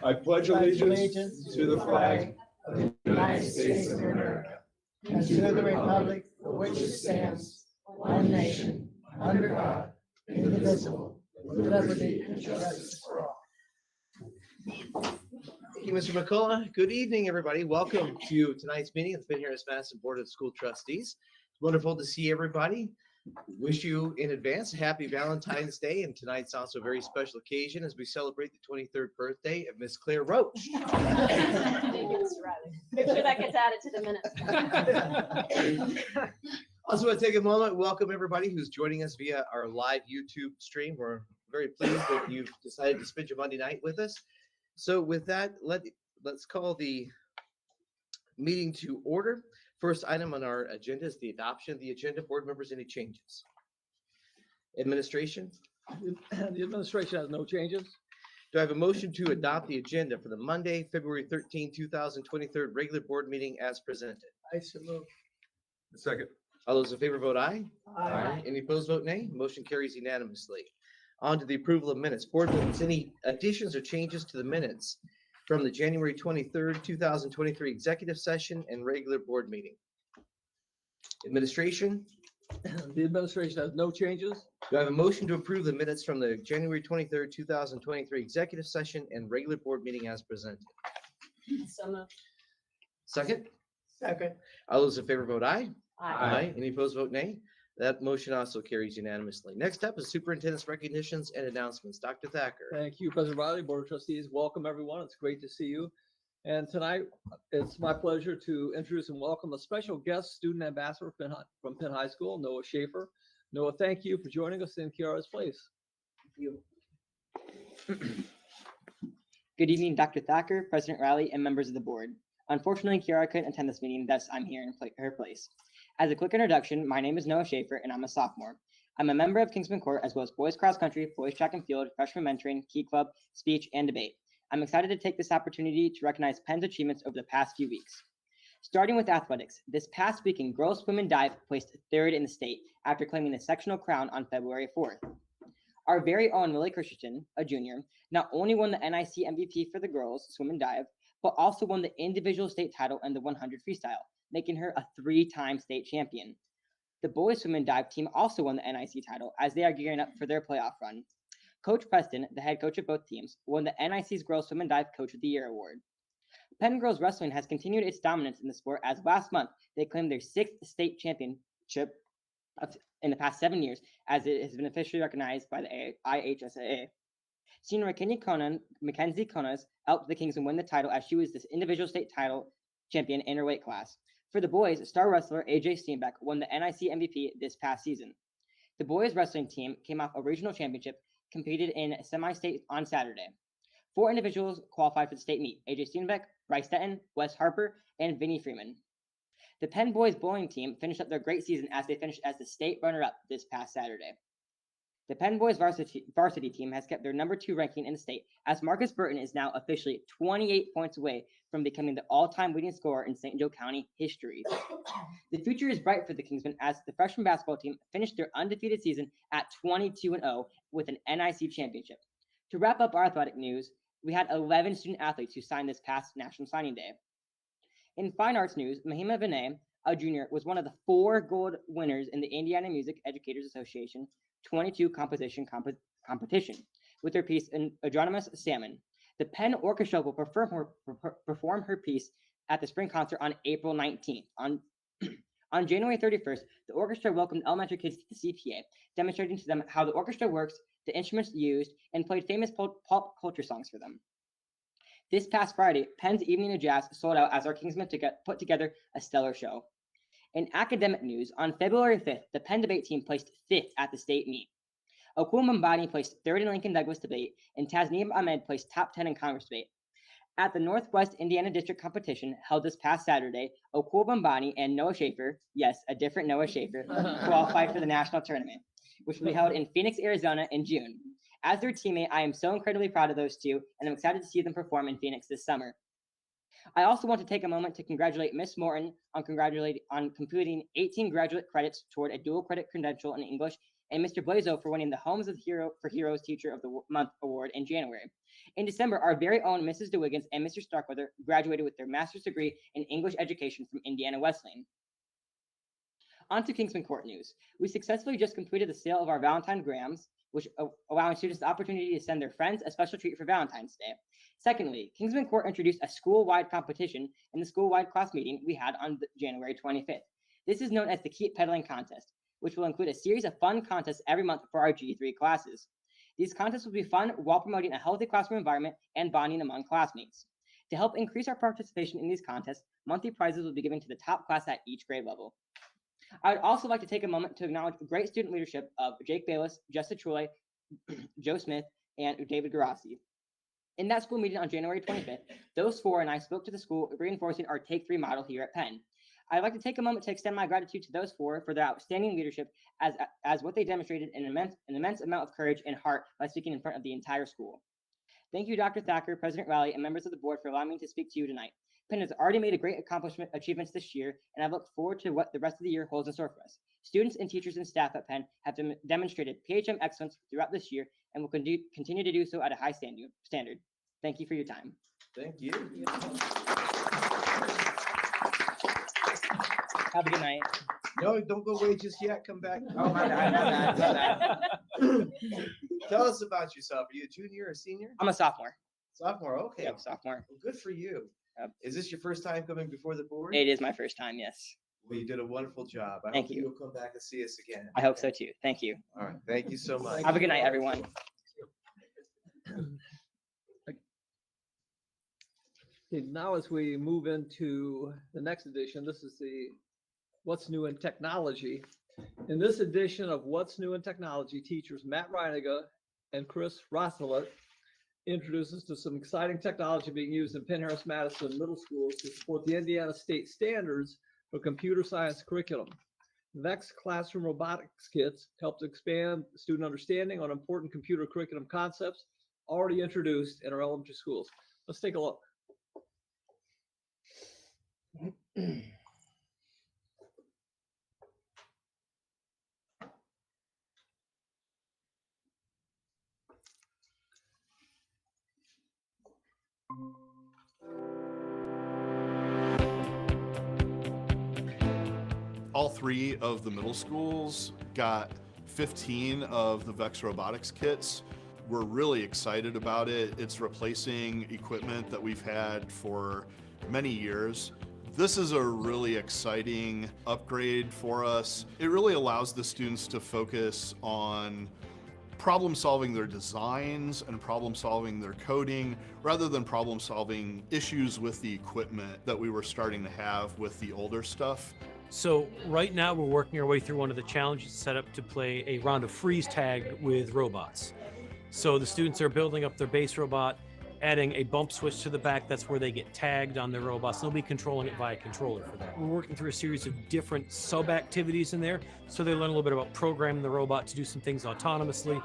I pledge allegiance to the flag of the United States of America and to the republic for which it stands, one nation, under God, indivisible, with liberty and justice for all. Thank you, Mr. McCullough. Good evening, everybody. Welcome to tonight's meeting of the Penn-Harris-Madison Board of School Trustees. It's wonderful to see everybody. Wish you in advance a happy Valentine's Day, and tonight's also a very special occasion as we celebrate the 23rd birthday of Miss Claire Roach. Thank you, Mr. Riley. Make sure that gets added to the minutes. Also, want to take a moment and welcome everybody who's joining us via our live YouTube stream. We're very pleased that you've decided to spend your Monday night with us. So with that, let's call the meeting to order. First item on our agenda is the adoption of the agenda. Board members, any changes? Administration? The administration has no changes. Do I have a motion to adopt the agenda for the Monday, February 13, 2023 regular board meeting as presented? I so move. Second. All those in favor vote aye. Aye. Any opposed vote nay. Motion carries unanimously. On to the approval of minutes. Board members, any additions or changes to the minutes from the January 23rd, 2023 executive session and regular board meeting? Administration? The administration has no changes. Do I have a motion to approve the minutes from the January 23rd, 2023 executive session and regular board meeting as presented? So moved. Second? Second. All those in favor vote aye. Aye. Any opposed vote nay. That motion also carries unanimously. Next up is superintendent's recognitions and announcements. Dr. Thacker. Thank you, President Riley, Board of Trustees. Welcome, everyone. It's great to see you. And tonight, it's my pleasure to introduce and welcome a special guest student ambassador from Penn High School, Noah Schaefer. Noah, thank you for joining us in Kiara's place. Thank you. Good evening, Dr. Thacker, President Riley, and members of the board. Unfortunately, Kiara couldn't attend this meeting, thus I'm here in her place. As a quick introduction, my name is Noah Schaefer, and I'm a sophomore. I'm a member of Kingsman Court, as well as boys cross country, boys track and field, freshman mentoring, key club, speech, and debate. I'm excited to take this opportunity to recognize Penn's achievements over the past few weeks. Starting with athletics, this past weekend, girls swim and dive placed third in the state after claiming the sectional crown on February 4th. Our very own Millie Christensen, a junior, not only won the NIC MVP for the girls swim and dive, but also won the individual state title in the 100 freestyle, making her a 3-time state champion. The boys swim and dive team also won the NIC title as they are gearing up for their playoff run. Coach Preston, the head coach of both teams, won the NIC's Girls Swim and Dive Coach of the Year award. Penn Girls Wrestling has continued its dominance in the sport as last month they claimed their 6th state championship in the past 7 years, as it has been officially recognized by the IHSAA. Senior Mackenzie Konas helped the Kingsmen win the title as she was this individual state title champion in her weight class. For the boys, star wrestler AJ Steenbeck won the NIC MVP this past season. The boys wrestling team came off a regional championship, competed in semi-state on Saturday. 4 individuals qualified for the state meet: AJ Steenbeck, Bryce Stetton, Wes Harper, and Vinnie Freeman. The Penn boys bowling team finished up their great season as they finished as the state runner-up this past Saturday. The Penn boys varsity team has kept their number 2 ranking in the state, as Marcus Burton is now officially 28 points away from becoming the all-time leading scorer in St. Joe County history. The future is bright for the Kingsmen as the freshman basketball team finished their undefeated season at 22-0 with an NIC championship. To wrap up our athletic news, we had 11 student athletes who signed this past National Signing Day. In fine arts news, Mahima Vinay, a junior, was one of the 4 gold winners in the Indiana Music Educators Association 22 composition competition with her piece in Adronomous Salmon. The Penn Orchestra will perform her piece at the spring concert on April 19th. On January 31st, the orchestra welcomed elementary kids to the CPA, demonstrating to them how the orchestra works, the instruments used, and played famous pop culture songs for them. This past Friday, Penn's Evening of Jazz sold out as our Kingsmen put together a stellar show. In academic news, on February 5th, the Penn debate team placed 5th at the state meet. Okul Mambani placed 3rd in Lincoln Douglas debate, and Tasneem Ahmed placed top 10 in Congress debate. At the Northwest Indiana District competition held this past Saturday, Okul Mambani and Noah Schaefer, yes, a different Noah Schaefer, qualified for the national tournament, which will be held in Phoenix, Arizona in June. As their teammate, I am so incredibly proud of those two, and I'm excited to see them perform in Phoenix this summer. I also want to take a moment to congratulate Miss Morton on completing 18 graduate credits toward a dual credit credential in English and Mr. Blazo for winning the Homes of Heroes Teacher of the Month award in January. In December, our very own Mrs. DeWiggins and Mr. Starkweather graduated with their master's degree in English education from Indiana Wesleyan. On to Kingsman Court news. We successfully just completed the sale of our Valentine Grams, which allowing students the opportunity to send their friends a special treat for Valentine's Day. Secondly, Kingsman Court introduced a school-wide competition in the school-wide class meeting we had on January 25th. This is known as the Keep Pedaling Contest, which will include a series of fun contests every month for our G3 classes. These contests will be fun while promoting a healthy classroom environment and bonding among classmates. To help increase our participation in these contests, monthly prizes will be given to the top class at each grade level. I would also like to take a moment to acknowledge the great student leadership of Jake Bayless, Jessica Troy, Joe Smith, and David Garassi. In that school meeting on January 25th, those four and I spoke to the school, reinforcing our Take 3 model here at Penn. I'd like to take a moment to extend my gratitude to those four for their outstanding leadership, as what they demonstrated an immense amount of courage and heart by speaking in front of the entire school. Thank you, Dr. Thacker, President Riley, and members of the board for allowing me to speak to you tonight. Penn has already made a great achievements this year, and I look forward to what the rest of the year holds in store for us. Students and teachers and staff at Penn have demonstrated PHM excellence throughout this year and will continue to do so at a high standard. Thank you for your time. Thank you. Have a good night. No, don't go away just yet. Come back. Oh, my bad. Tell us about yourself. Are you a junior or senior? I'm a sophomore. Sophomore. Okay. Yep, sophomore. Well, good for you. Yep. Is this your first time coming before the board? It is my first time, yes. Well, you did a wonderful job. I Thank hope you. You'll come back and see us again. I hope so too. Thank you. All right. Thank you so much. Have a good night, everyone. Okay, now as we move into the next edition, this is the What's New in Technology. In this edition of What's New in Technology, teachers Matt Reiniger and Chris Rosselet introduce us to some exciting technology being used in Penn-Harris-Madison middle schools to support the Indiana state standards for computer science curriculum. VEX classroom robotics kits help to expand student understanding on important computer curriculum concepts already introduced in our elementary schools. Let's take a look. All three of the middle schools got 15 of the VEX robotics kits. We're really excited about it. It's replacing equipment that we've had for many years. This is a really exciting upgrade for us. It really allows the students to focus on problem solving their designs and problem solving their coding rather than problem solving issues with the equipment that we were starting to have with the older stuff. So right now we're working our way through one of the challenges set up to play a round of freeze tag with robots. So the students are building up their base robot, adding a bump switch to the back. That's where they get tagged on their robots. They'll be controlling it via controller for that. We're working through a series of different sub-activities in there. So they learn a little bit about programming the robot to do some things autonomously.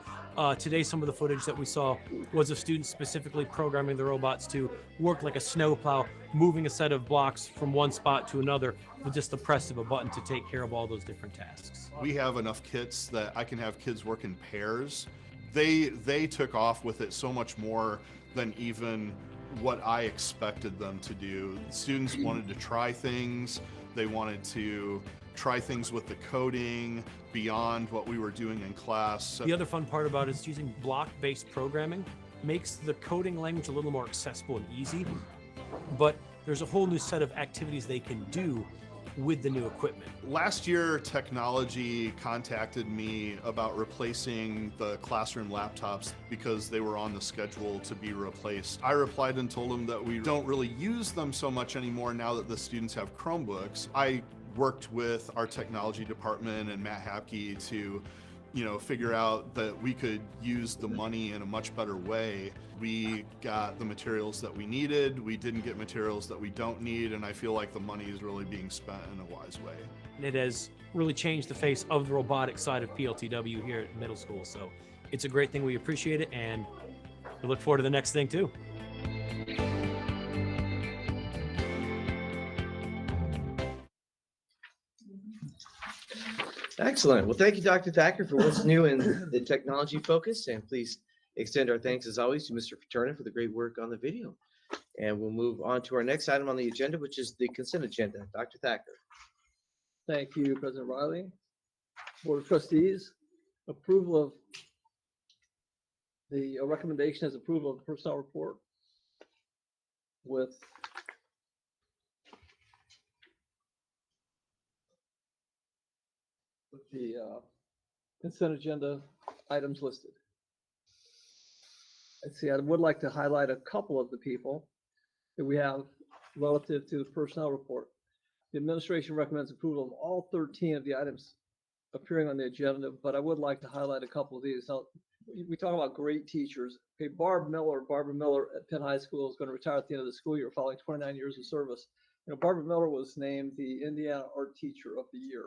Today, some of the footage that we saw was of students specifically programming the robots to work like a snowplow, moving a set of blocks from one spot to another with just the press of a button to take care of all those different tasks. We have enough kits that I can have kids work in pairs. They took off with it so much more than even what I expected them to do. Students wanted to try things. They wanted to try things with the coding beyond what we were doing in class. So the other fun part about it is using block-based programming makes the coding language a little more accessible and easy, but there's a whole new set of activities they can do with the new equipment. Last year, technology contacted me about replacing the classroom laptops because they were on the schedule to be replaced. I replied and told them that we don't really use them so much anymore now that the students have Chromebooks. I worked with our technology department and Matt Hapke to figure out that we could use the money in a much better way. We got the materials that we needed. We didn't get materials that we don't need, and I feel like the money is really being spent in a wise way. And it has really changed the face of the robotic side of PLTW here at middle school. So it's a great thing. We appreciate it, and we look forward to the next thing too. Excellent. Well, thank you, Dr. Thacker, for what's new in the technology focus. And please extend our thanks, as always, to Mr. Fraterna for the great work on the video. And we'll move on to our next item on the agenda, which is the consent agenda. Dr. Thacker. Thank you, President Riley. Board of Trustees, approval of the recommendation is approval of the personnel report with the consent agenda items listed. Let's see, I would like to highlight a couple of the people that we have relative to the personnel report. The administration recommends approval of all 13 of the items appearing on the agenda, but I would like to highlight a couple of these. Now, we talk about great teachers. Okay, Barbara Miller at Penn High School is going to retire at the end of the school year following 29 years of service. You know, Barbara Miller was named the Indiana Art Teacher of the Year.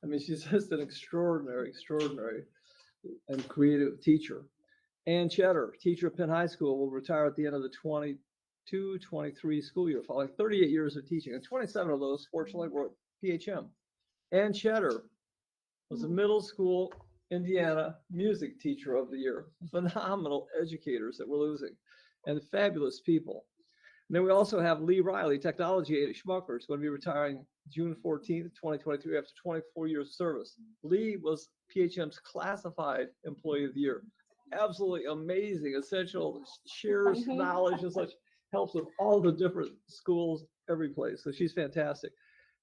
I mean, she's just an extraordinary and creative teacher. Ann Cheddar, teacher at Penn High School, will retire at the end of the 22-23 school year following 38 years of teaching, and 27 of those, fortunately, were at PHM. Ann Cheddar was a middle school Indiana music teacher of the year. Phenomenal educators that we're losing, and fabulous people. And then we also have Lee Riley, technology aide at Schmucker, is going to be retiring June 14th, 2023, after 24 years of service. Lee was PHM's classified employee of the year. Absolutely amazing, essential, shares knowledge and such, helps with all the different schools, every place. So she's fantastic.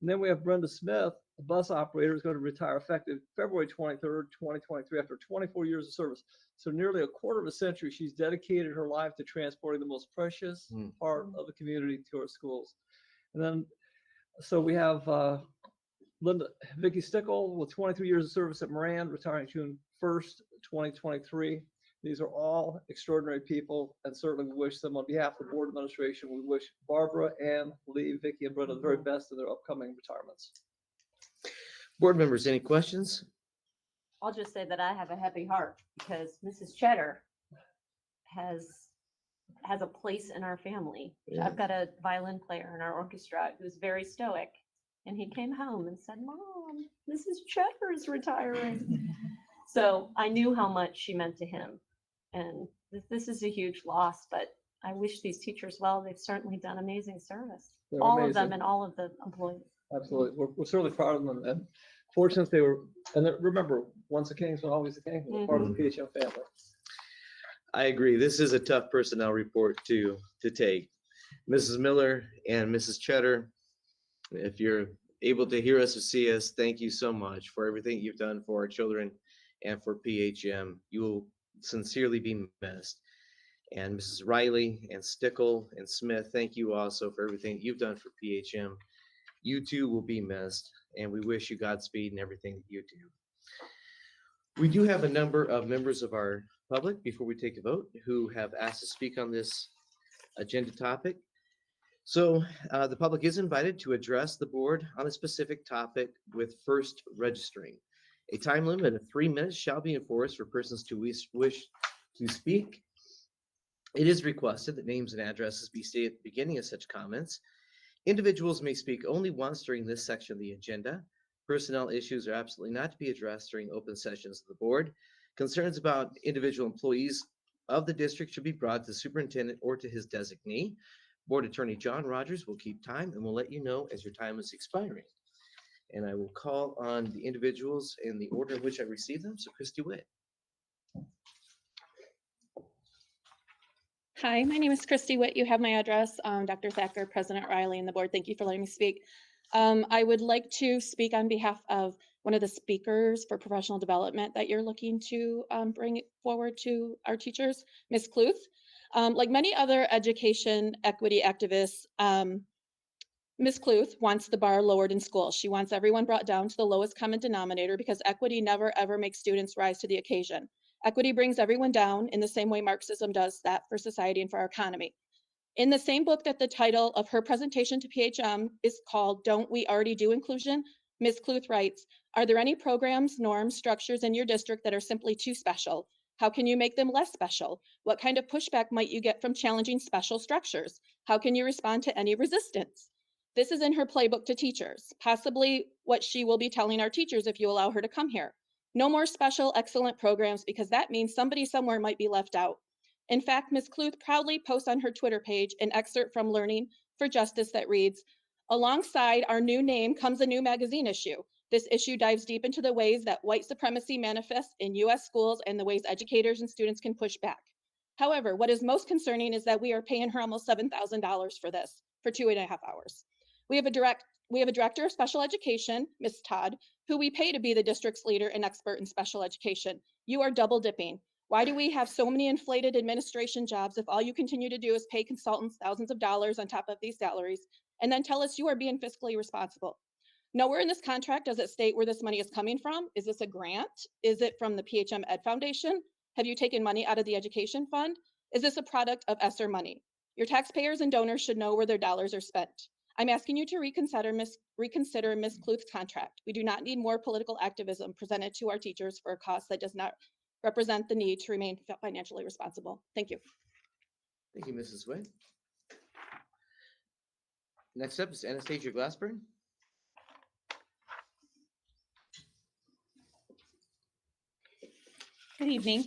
And then we have Brenda Smith, a bus operator, is going to retire effective February 23rd, 2023, after 24 years of service. So nearly a quarter of a century, she's dedicated her life to transporting the most precious part of the community to our schools. And then, so we have Vicki Stickle with 23 years of service at Moran, retiring June 1st, 2023. These are all extraordinary people, and certainly we wish them, on behalf of the board administration, we wish Barbara, Ann, Lee, Vicki, and Brenda the very best in their upcoming retirements. Board members, any questions? I'll just say that I have a heavy heart because Mrs. Cheddar has a place in our family. Yeah. I've got a violin player in our orchestra who's very stoic, and he came home and said, "Mom, Mrs. Cheddar is retiring." So I knew how much she meant to him, and this is a huge loss, but I wish these teachers well. They've certainly done amazing service. They're all amazing. of them and all of the employees. Absolutely. We're certainly proud of them, and fortunate they were, and remember, once a Kingsman, always a Kingsman, they're part of the PHM family. I agree. This is a tough personnel report to take. Mrs. Miller and Mrs. Cheddar, if you're able to hear us or see us, thank you so much for everything you've done for our children and for PHM. You will sincerely be missed. And Mrs. Riley and Stickle and Smith, thank you also for everything you've done for PHM. You too will be missed, and we wish you Godspeed in everything that you do. We do have a number of members of our public, before we take a vote, who have asked to speak on this agenda topic. So the public is invited to address the board on a specific topic with first registering. A time limit of 3 minutes shall be enforced for persons to wish to speak. It is requested that names and addresses be stated at the beginning of such comments. Individuals may speak only once during this section of the agenda. Personnel issues are absolutely not to be addressed during open sessions of the board. Concerns about individual employees of the district should be brought to the superintendent or to his designee. Board Attorney John Rogers will keep time and will let you know as your time is expiring. And I will call on the individuals in the order in which I received them. So Christy Witt. Hi, my name is Christy Witt. You have my address. Dr. Thacker, President Riley, and the board. Thank you for letting me speak. I would like to speak on behalf of one of the speakers for professional development that you're looking to bring forward to our teachers, Ms. Kluth. Like many other education equity activists, Ms. Kluth wants the bar lowered in schools. She wants everyone brought down to the lowest common denominator because equity never ever makes students rise to the occasion. Equity brings everyone down in the same way Marxism does that for society and for our economy. In the same book that the title of her presentation to PHM is called Don't We Already Do Inclusion, Ms. Kluth writes, are there any programs, norms, structures in your district that are simply too special? How can you make them less special? What kind of pushback might you get from challenging special structures? How can you respond to any resistance? This is in her playbook to teachers, possibly what she will be telling our teachers if you allow her to come here. No more special excellent programs because that means somebody somewhere might be left out. In fact, Ms. Cluth proudly posts on her Twitter page an excerpt from Learning for Justice that reads, alongside our new name comes a new magazine issue. This issue dives deep into the ways that white supremacy manifests in US schools and the ways educators and students can push back. However, what is most concerning is that we are paying her almost $7,000 for this for 2.5 hours. We have a director of special education, Ms. Todd, who we pay to be the district's leader and expert in special education. You are double dipping. Why do we have so many inflated administration jobs if all you continue to do is pay consultants thousands of dollars on top of these salaries and then tell us you are being fiscally responsible? Nowhere in this contract does it state where this money is coming from. Is this a grant? Is it from the PHM Ed Foundation? Have you taken money out of the education fund? Is this a product of ESSER money? Your taxpayers and donors should know where their dollars are spent. I'm asking you to reconsider Ms. Cluth's contract. We do not need more political activism presented to our teachers for a cost that does not represent the need to remain financially responsible. Thank you. Thank you, Mrs. Wynn. Next up is Anastasia Glassburn. Good evening.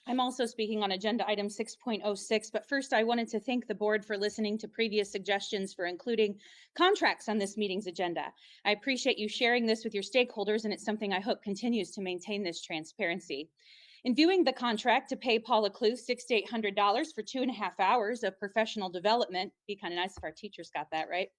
I'm also speaking on agenda item 6.06, but first I wanted to thank the board for listening to previous suggestions for including contracts on this meeting's agenda. I appreciate you sharing this with your stakeholders, and it's something I hope continues to maintain this transparency. In viewing the contract to pay Paula Cluth $600 to $800 for 2.5 hours of professional development, be kind of nice if our teachers got that right.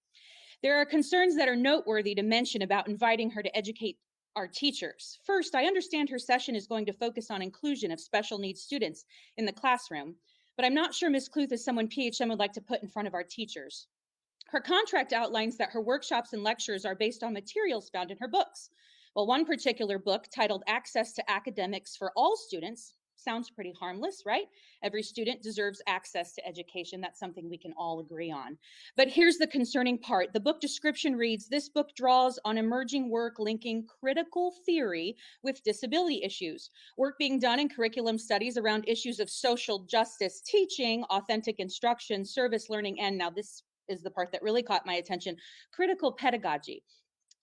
There are concerns that are noteworthy to mention about inviting her to educate our teachers. First, I understand her session is going to focus on inclusion of special needs students in the classroom, but I'm not sure Ms. Cluth is someone PHM would like to put in front of our teachers. Her contract outlines that her workshops and lectures are based on materials found in her books. Well, one particular book titled Access to Academics for All Students sounds pretty harmless, right? Every student deserves access to education. That's something we can all agree on. But here's the concerning part. The book description reads, this book draws on emerging work linking critical theory with disability issues. Work being done in curriculum studies around issues of social justice teaching, authentic instruction, service learning, and now this is the part that really caught my attention, critical pedagogy.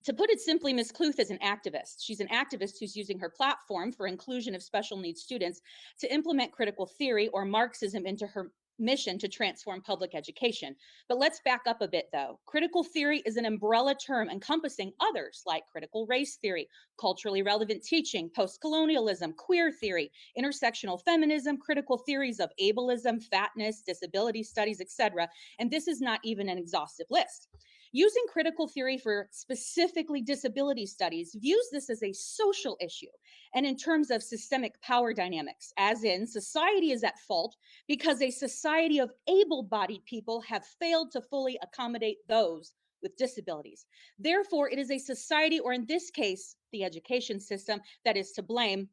To put it simply, Ms. Cluth is an activist. She's an activist who's using her platform for inclusion of special needs students to implement critical theory or Marxism into her mission to transform public education. But let's back up a bit though. Critical theory is an umbrella term encompassing others like critical race theory, culturally relevant teaching, post-colonialism, queer theory, intersectional feminism, critical theories of ableism, fatness, disability studies, etc. And this is not even an exhaustive list. Using critical theory for specifically disability studies views this as a social issue and in terms of systemic power dynamics, as in society is at fault because a society of able-bodied people have failed to fully accommodate those with disabilities. Therefore, it is a society, or in this case, the education system, that is to blame.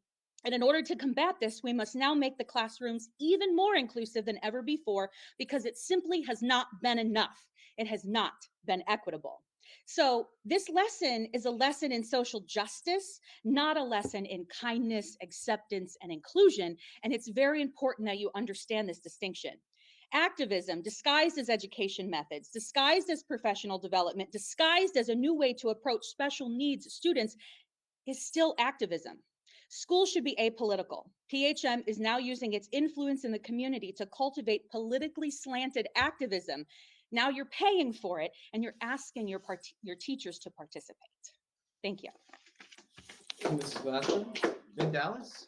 And in order to combat this, we must now make the classrooms even more inclusive than ever before because it simply has not been enough. It has not been equitable. So this lesson is a lesson in social justice, not a lesson in kindness, acceptance, and inclusion. And it's very important that you understand this distinction. Activism, disguised as education methods, disguised as professional development, disguised as a new way to approach special needs students, is still activism. Schools should be apolitical. PHM is now using its influence in the community to cultivate politically slanted activism. Now you're paying for it, and you're asking your teachers to participate. Thank you. Mrs. Glassburn. Ben Dallas.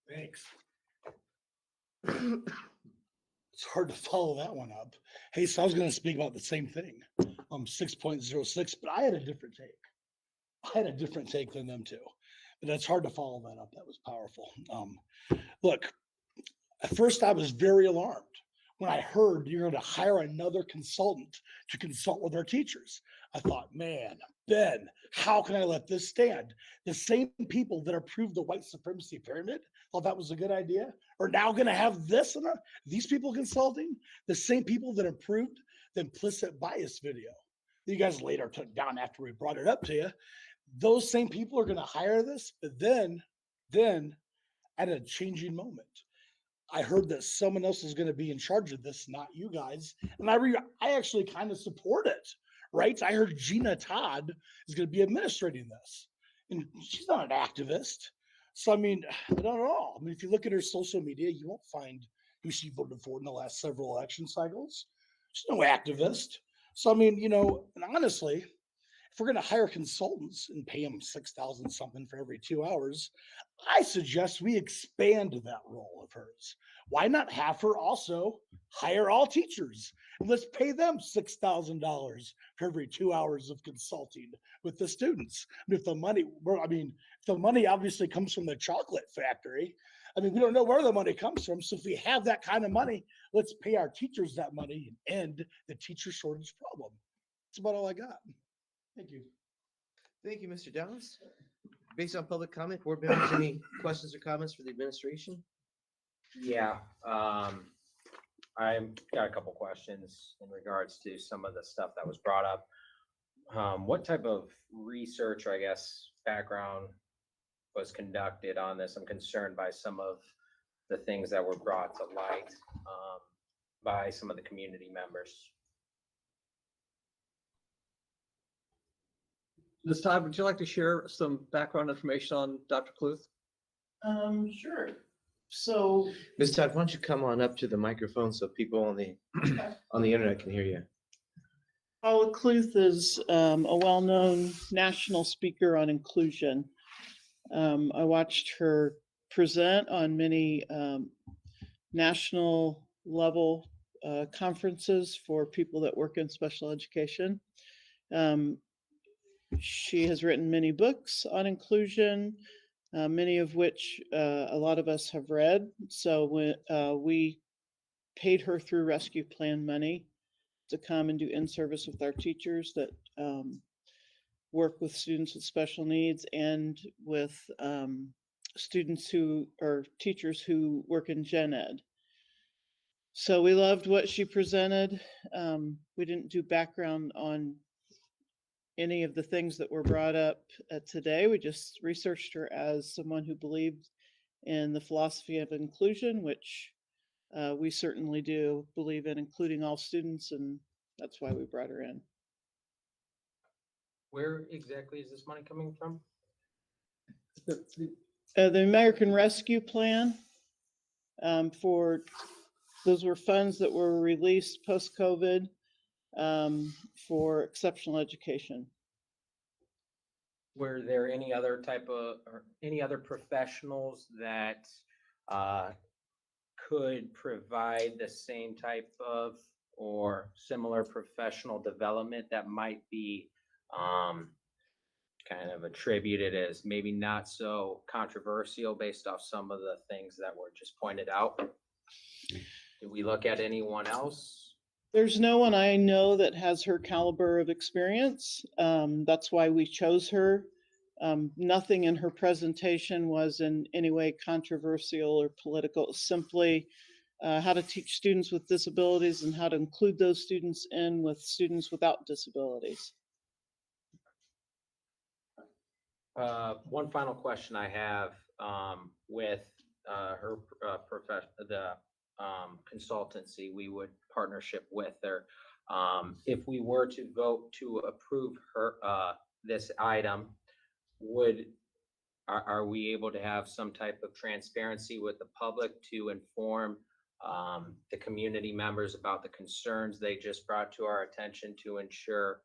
Thanks. It's hard to follow that one up. Hey, so I was going to speak about the same thing, 6.06, but I had a different take. I had a different take than them too, but that's hard to follow that up. That was powerful. Look, at first I was very alarmed when I heard you're going to hire another consultant to consult with our teachers. I thought, man, Ben, how can I let this stand? The same people that approved the white supremacy pyramid thought that was a good idea are now going to have this and these people consulting, the same people that approved the implicit bias video that you guys later took down after we brought it up to you. Those same people are going to hire this, but then at a changing moment, I heard that someone else is going to be in charge of this, not you guys. And I actually kind of support it, right? I heard Gina Todd is going to be administrating this, and she's not an activist. So, I mean, I don't know. I mean, if you look at her social media, you won't find who she voted for in the last several election cycles. She's no activist. So, I mean, and honestly, if we're going to hire consultants and pay them 6,000 something for every 2 hours, I suggest we expand that role of hers. Why not have her also hire all teachers and let's pay them $6,000 for every 2 hours of consulting with the students? And if the money obviously comes from the chocolate factory. I mean, we don't know where the money comes from. So if we have that kind of money, let's pay our teachers that money and end the teacher shortage problem. That's about all I got. Thank you. Thank you, Mr. Dallas. Based on public comment, board members, any questions or comments for the administration? Yeah, I've got a couple questions in regards to some of the stuff that was brought up. What type of research, or I guess background, was conducted on this? I'm concerned by some of the things that were brought to light by some of the community members. Ms. Todd, would you like to share some background information on Dr. Cluth? Sure. So, Ms. Todd, why don't you come on up to the microphone so people on the internet can hear you? Paula Cluth is a well-known national speaker on inclusion. I watched her present on many national level conferences for people that work in special education. She has written many books on inclusion, many of which a lot of us have read. So we paid her through rescue plan money to come and do in-service with our teachers that work with students with special needs and with students who are teachers who work in gen ed. So we loved what she presented. We didn't do background on any of the things that were brought up today. We just researched her as someone who believed in the philosophy of inclusion, which we certainly do believe in including all students, and that's why we brought her in. Where exactly is this money coming from? The American Rescue Plan, those were funds that were released post-COVID for exceptional education. Were there any other type of, or any other professionals that could provide the same type of or similar professional development that might be kind of attributed as maybe not so controversial based off some of the things that were just pointed out? Did we look at anyone else? There's no one I know that has her caliber of experience. That's why we chose her. Nothing in her presentation was in any way controversial or political. Simply how to teach students with disabilities and how to include those students in with students without disabilities. One final question I have with her consultancy we would partnership with her. If we were to vote to approve her this item, are we able to have some type of transparency with the public to inform the community members about the concerns they just brought to our attention to ensure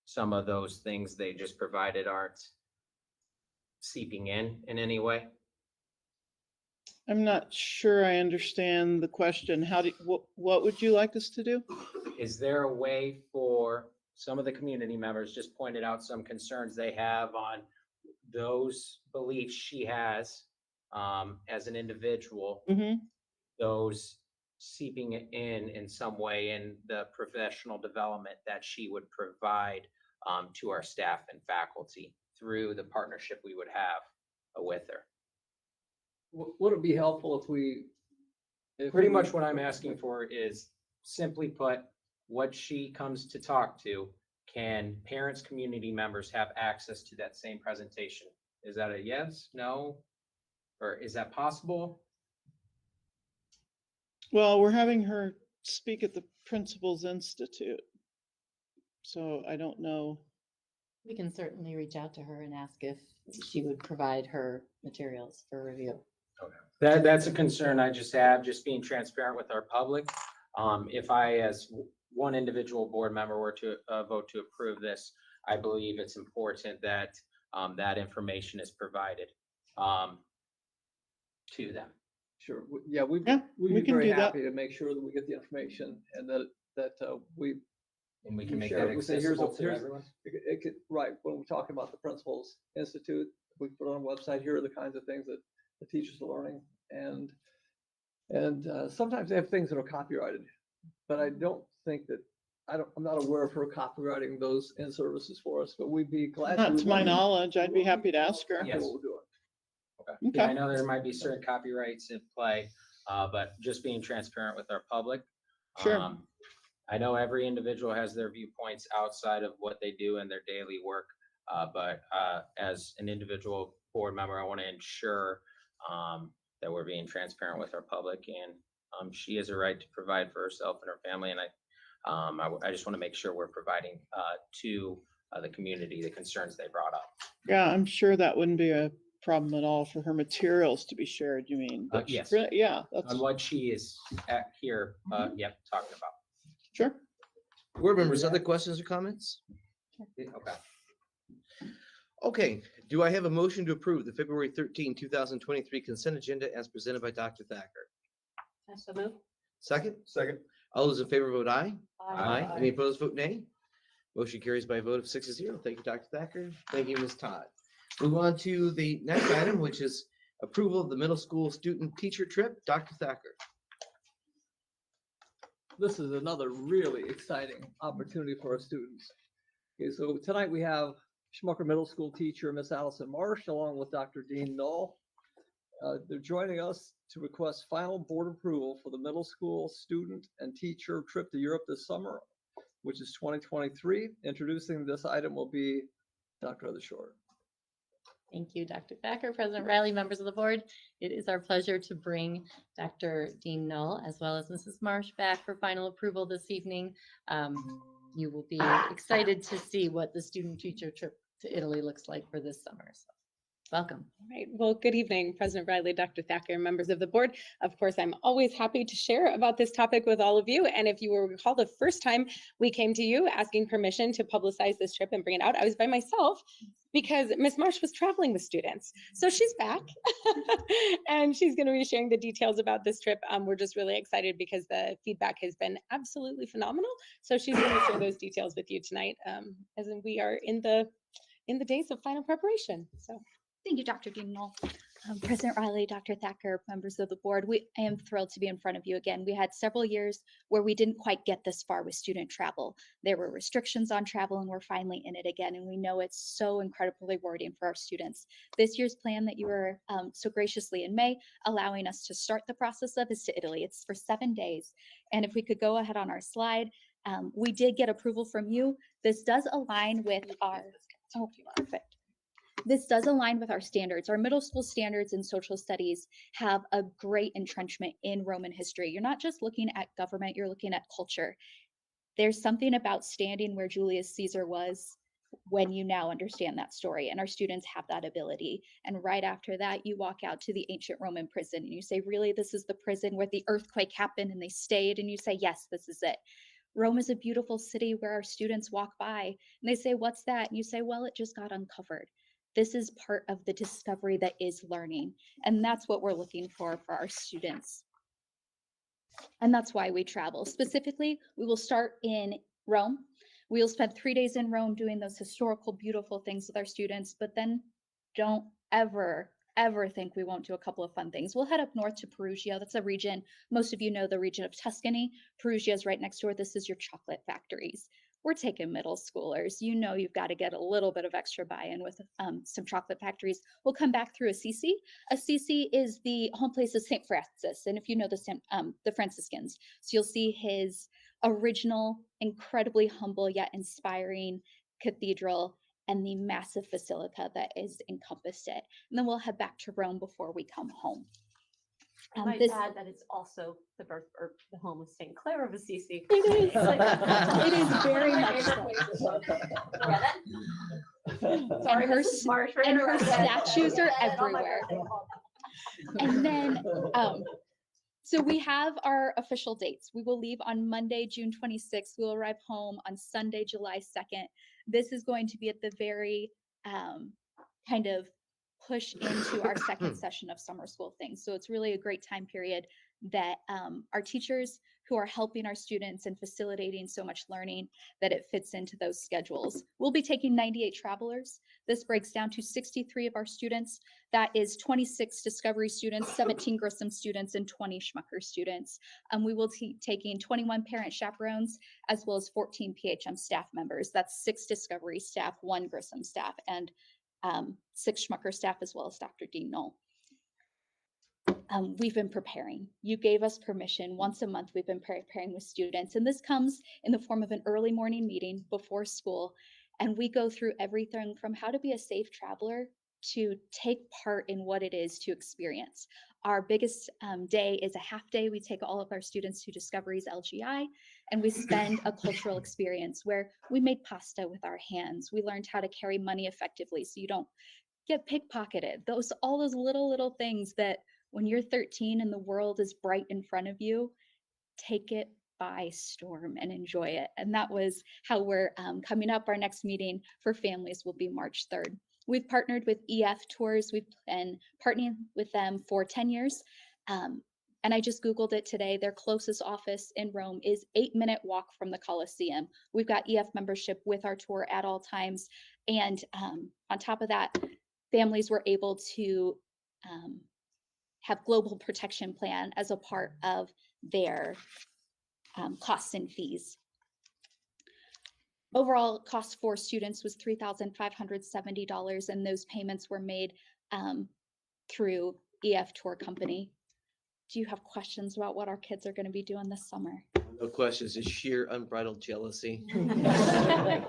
some of those things they just provided aren't seeping in any way? I'm not sure I understand the question. What would you like us to do? Is there a way for some of the community members just pointed out some concerns they have on those beliefs she has as an individual, those seeping in some way in the professional development that she would provide to our staff and faculty through the partnership we would have with her? Would it be helpful if Pretty much what I'm asking for is, simply put, what she comes to talk to, can parents, community members have access to that same presentation? Is that a yes, no, or is that possible? Well, we're having her speak at the Principals Institute. So I don't know. We can certainly reach out to her and ask if she would provide her materials for review. That's a concern I just have, just being transparent with our public. If I, as one individual board member, were to vote to approve this, I believe it's important that that information is provided to them. Sure. Yeah, we'd we be can very do that. happy to make sure that we get the information and that we And we You can make share that it. We say, here's a- accessible to here's- everyone. it could, right, when we're talking about the Principals Institute, we put on a website, here are the kinds of things that the teachers are learning. And sometimes they have things that are copyrighted, but I don't think that, I'm not aware of her copywriting those in-services for us, but we'd be glad. Not to my knowledge. I'd be happy to ask her. Yes. We'll do it. Okay. Yeah, I know there might be certain copyrights in play, but just being transparent with our public. Sure. I know every individual has their viewpoints outside of what they do in their daily work. But as an individual board member, I want to ensure that we're being transparent with our public, and she has a right to provide for herself and her family. And I just want to make sure we're providing to the community the concerns they brought up. Yeah, I'm sure that wouldn't be a problem at all for her materials to be shared, you mean? But Yes. Yeah, that's On what she is here, talking about. sure. Board members, other questions or comments? Okay. Okay, do I have a motion to approve the February 13, 2023 consent agenda as presented by Dr. Thacker? So move. Second? Second. All those in favor vote aye. Aye. Any opposed, vote nay. Motion carries by a vote of 6-0. Thank you, Dr. Thacker. Thank you, Ms. Todd. Move on to the next item, which is approval of the middle school student teacher trip. Dr. Thacker. This is another really exciting opportunity for our students. Okay, so tonight we have Schmucker Middle School teacher, Miss Allison Marsh, along with Dr. Dean Knoll. They're joining us to request final board approval for the middle school student and teacher trip to Europe this summer, which is 2023. Introducing this item will be Dr. Othershore. Thank you, Dr. Thacker, President Riley, members of the board. It is our pleasure to bring Dr. Dean Knoll as well as Mrs. Marsh back for final approval this evening. You will be excited to see what the student teacher trip to Italy looks like for this summer. So, welcome. All right. Well, good evening, President Riley, Dr. Thacker, members of the board. Of course, I'm always happy to share about this topic with all of you. And if you will recall, the first time we came to you asking permission to publicize this trip and bring it out, I was by myself because Ms. Marsh was traveling with students. So she's back and she's going to be sharing the details about this trip. We're just really excited because the feedback has been absolutely phenomenal. So she's going to share those details with you tonight, as in we are in the days of final preparation. So. Thank you, Dr. Dean Knoll. President Riley, Dr. Thacker, members of the board, I am thrilled to be in front of you again. We had several years where we didn't quite get this far with student travel. There were restrictions on travel and we're finally in it again. And we know it's so incredibly rewarding for our students. This year's plan that you were so graciously in May allowing us to start the process of is to Italy. It's for 7 days. And if we could go ahead on our slide, we did get approval from you. This does align with our, perfect. This does align with our standards. Our middle school standards in social studies have a great entrenchment in Roman history. You're not just looking at government, you're looking at culture. There's something about standing where Julius Caesar was when you now understand that story, and our students have that ability. And right after that, you walk out to the ancient Roman prison and you say, really, this is the prison where the earthquake happened and they stayed? And you say, yes, this is it. Rome is a beautiful city where our students walk by and they say, what's that? And you say, well, it just got uncovered. This is part of the discovery that is learning. And that's what we're looking for our students. And that's why we travel. Specifically, we will start in Rome. We'll spend 3 days in Rome doing those historical, beautiful things with our students, but then don't ever think we won't do a couple of fun things. We'll head up north to Perugia. That's a region, most of you know the region of Tuscany. Perugia is right next door. This is your chocolate factories. We're taking middle schoolers. You know you've got to get a little bit of extra buy-in with some chocolate factories. We'll come back through Assisi. Assisi is the home place of St. Francis, and if you know the Franciscans, so you'll see his original, incredibly humble yet inspiring cathedral and the massive basilica that is encompassed it. And then we'll head back to Rome before we come home. I might add that it's also the birth or the home of St. Clair of Assisi. It is. It's like- It is very My much favorite so. place. Yeah, that- Sorry, her Mrs. Marsh, we're and her interrupting. statues are Yeah, and on my everywhere. birthday, all that. And then, so we have our official dates. We will leave on Monday, June 26th. We'll arrive home on Sunday, July 2nd. This is going to be at the very kind of push into our second session of summer school things. So it's really a great time period that our teachers who are helping our students and facilitating so much learning that it fits into those schedules. We'll be taking 98 travelers. This breaks down to 63 of our students. That is 26 Discovery students, 17 Grissom students, and 20 Schmucker students. We will be taking 21 parent chaperones, as well as 14 PHM staff members. That's 6 Discovery staff, 1 Grissom staff, and 6 Schmucker staff, as well as Dr. Dean Knoll. We've been preparing. You gave us permission. Once a month, we've been preparing with students. And this comes in the form of an early morning meeting before school. And we go through everything from how to be a safe traveler to take part in what it is to experience. Our biggest day is a half day. We take all of our students to Discovery's LGI, and we spend a cultural experience where we made pasta with our hands. We learned how to carry money effectively so you don't get pickpocketed. All those little things that when you're 13 and the world is bright in front of you, take it by storm and enjoy it. And that was how we're coming up. Our next meeting for families will be March 3rd. We've partnered with EF Tours. We've been partnering with them for 10 years. And I just Googled it today. Their closest office in Rome is 8-minute walk from the Colosseum. We've got EF membership with our tour at all times. And on top of that, families were able to have global protection plan as a part of their costs and fees. Overall cost for students was $3,570, and those payments were made through EF Tour Company. Do you have questions about what our kids are going to be doing this summer? No questions, just sheer unbridled jealousy. I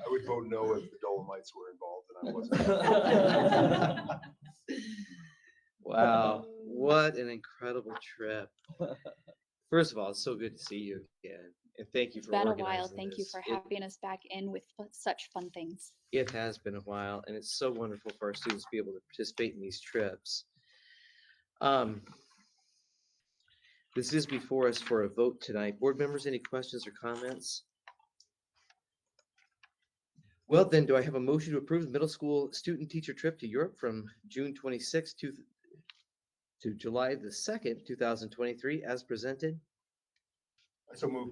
would vote no if the Dolomites were involved and I wasn't. Wow, what an incredible trip. First of all, it's so good to see you again. And thank you It's for been a organizing while. Thank you this. for having us back in with such fun things. It has been a while, and it's so wonderful for our students to be able to participate in these trips. This is before us for a vote tonight. Board members, any questions or comments? Well, then, do I have a motion to approve the middle school student teacher trip to Europe from June 26th to July the 2nd, 2023, as presented? I so move.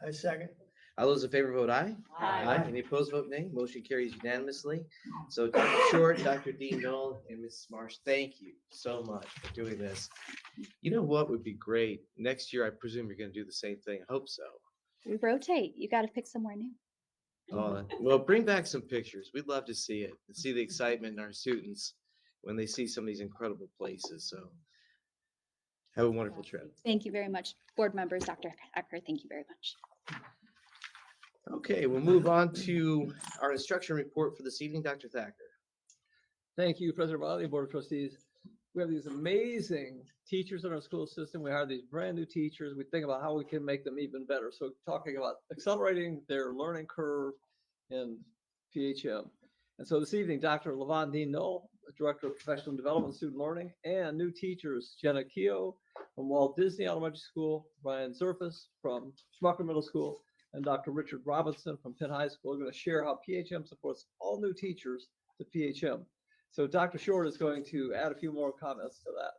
I second. All those in favor vote aye. Aye. Any opposed vote nay. Motion carries unanimously. So Dr. Short, Dr. Dean Knoll, and Mrs. Marsh, thank you so much for doing this. You know what would be great? Next year, I presume you're going to do the same thing. I hope so. We rotate. You got to pick somewhere new. Well, bring back some pictures. We'd love to see it, and see the excitement in our students when they see some of these incredible places. So have a wonderful trip. Thank you very much, board members, Dr. Ecker. Thank you very much. Okay, we'll move on to our instruction report for this evening. Dr. Thacker. Thank you, President Riley, Board of Trustees. We have these amazing teachers in our school system. We hire these brand new teachers. We think about how we can make them even better. So talking about accelerating their learning curve in PHM. And so this evening, Dr. Levon Dean Knoll, Director of Professional Development and Student Learning, and new teachers, Jenna Keogh from Walt Disney Elementary School, Ryan Zerfus from Schmucker Middle School, and Dr. Richard Robinson from Penn High School are going to share how PHM supports all new teachers to PHM. So Dr. Short is going to add a few more comments to that.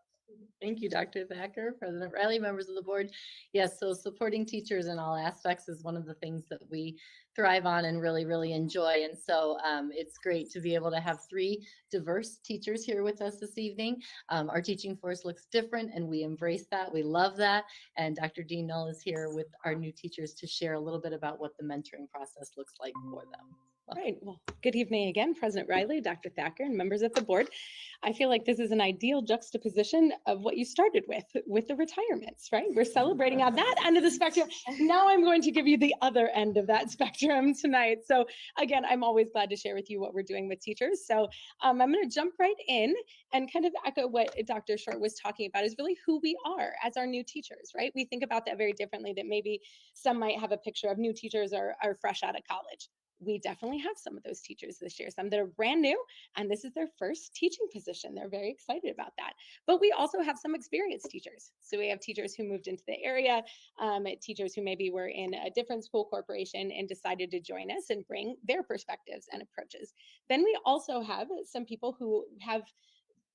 Thank you, Dr. Thacker, President Riley, members of the board. Yes, so supporting teachers in all aspects is one of the things that we thrive on and really enjoy. And so it's great to be able to have 3 diverse teachers here with us this evening. Our teaching force looks different and we embrace that. We love that. And Dr. Dean Knoll is here with our new teachers to share a little bit about what the mentoring process looks like for them. All right, well, good evening again, President Riley, Dr. Thacker, and members of the board. I feel like this is an ideal juxtaposition of what you started with the retirements, right? We're celebrating on that end of the spectrum. Now I'm going to give you the other end of that spectrum tonight. So again, I'm always glad to share with you what we're doing with teachers. So I'm going to jump right in and kind of echo what Dr. Short was talking about is really who we are as our new teachers, right? We think about that very differently, that maybe some might have a picture of new teachers are fresh out of college. We definitely have some of those teachers this year, some that are brand new, and this is their first teaching position. They're very excited about that. But we also have some experienced teachers. So we have teachers who moved into the area, teachers who maybe were in a different school corporation and decided to join us and bring their perspectives and approaches. Then we also have some people who have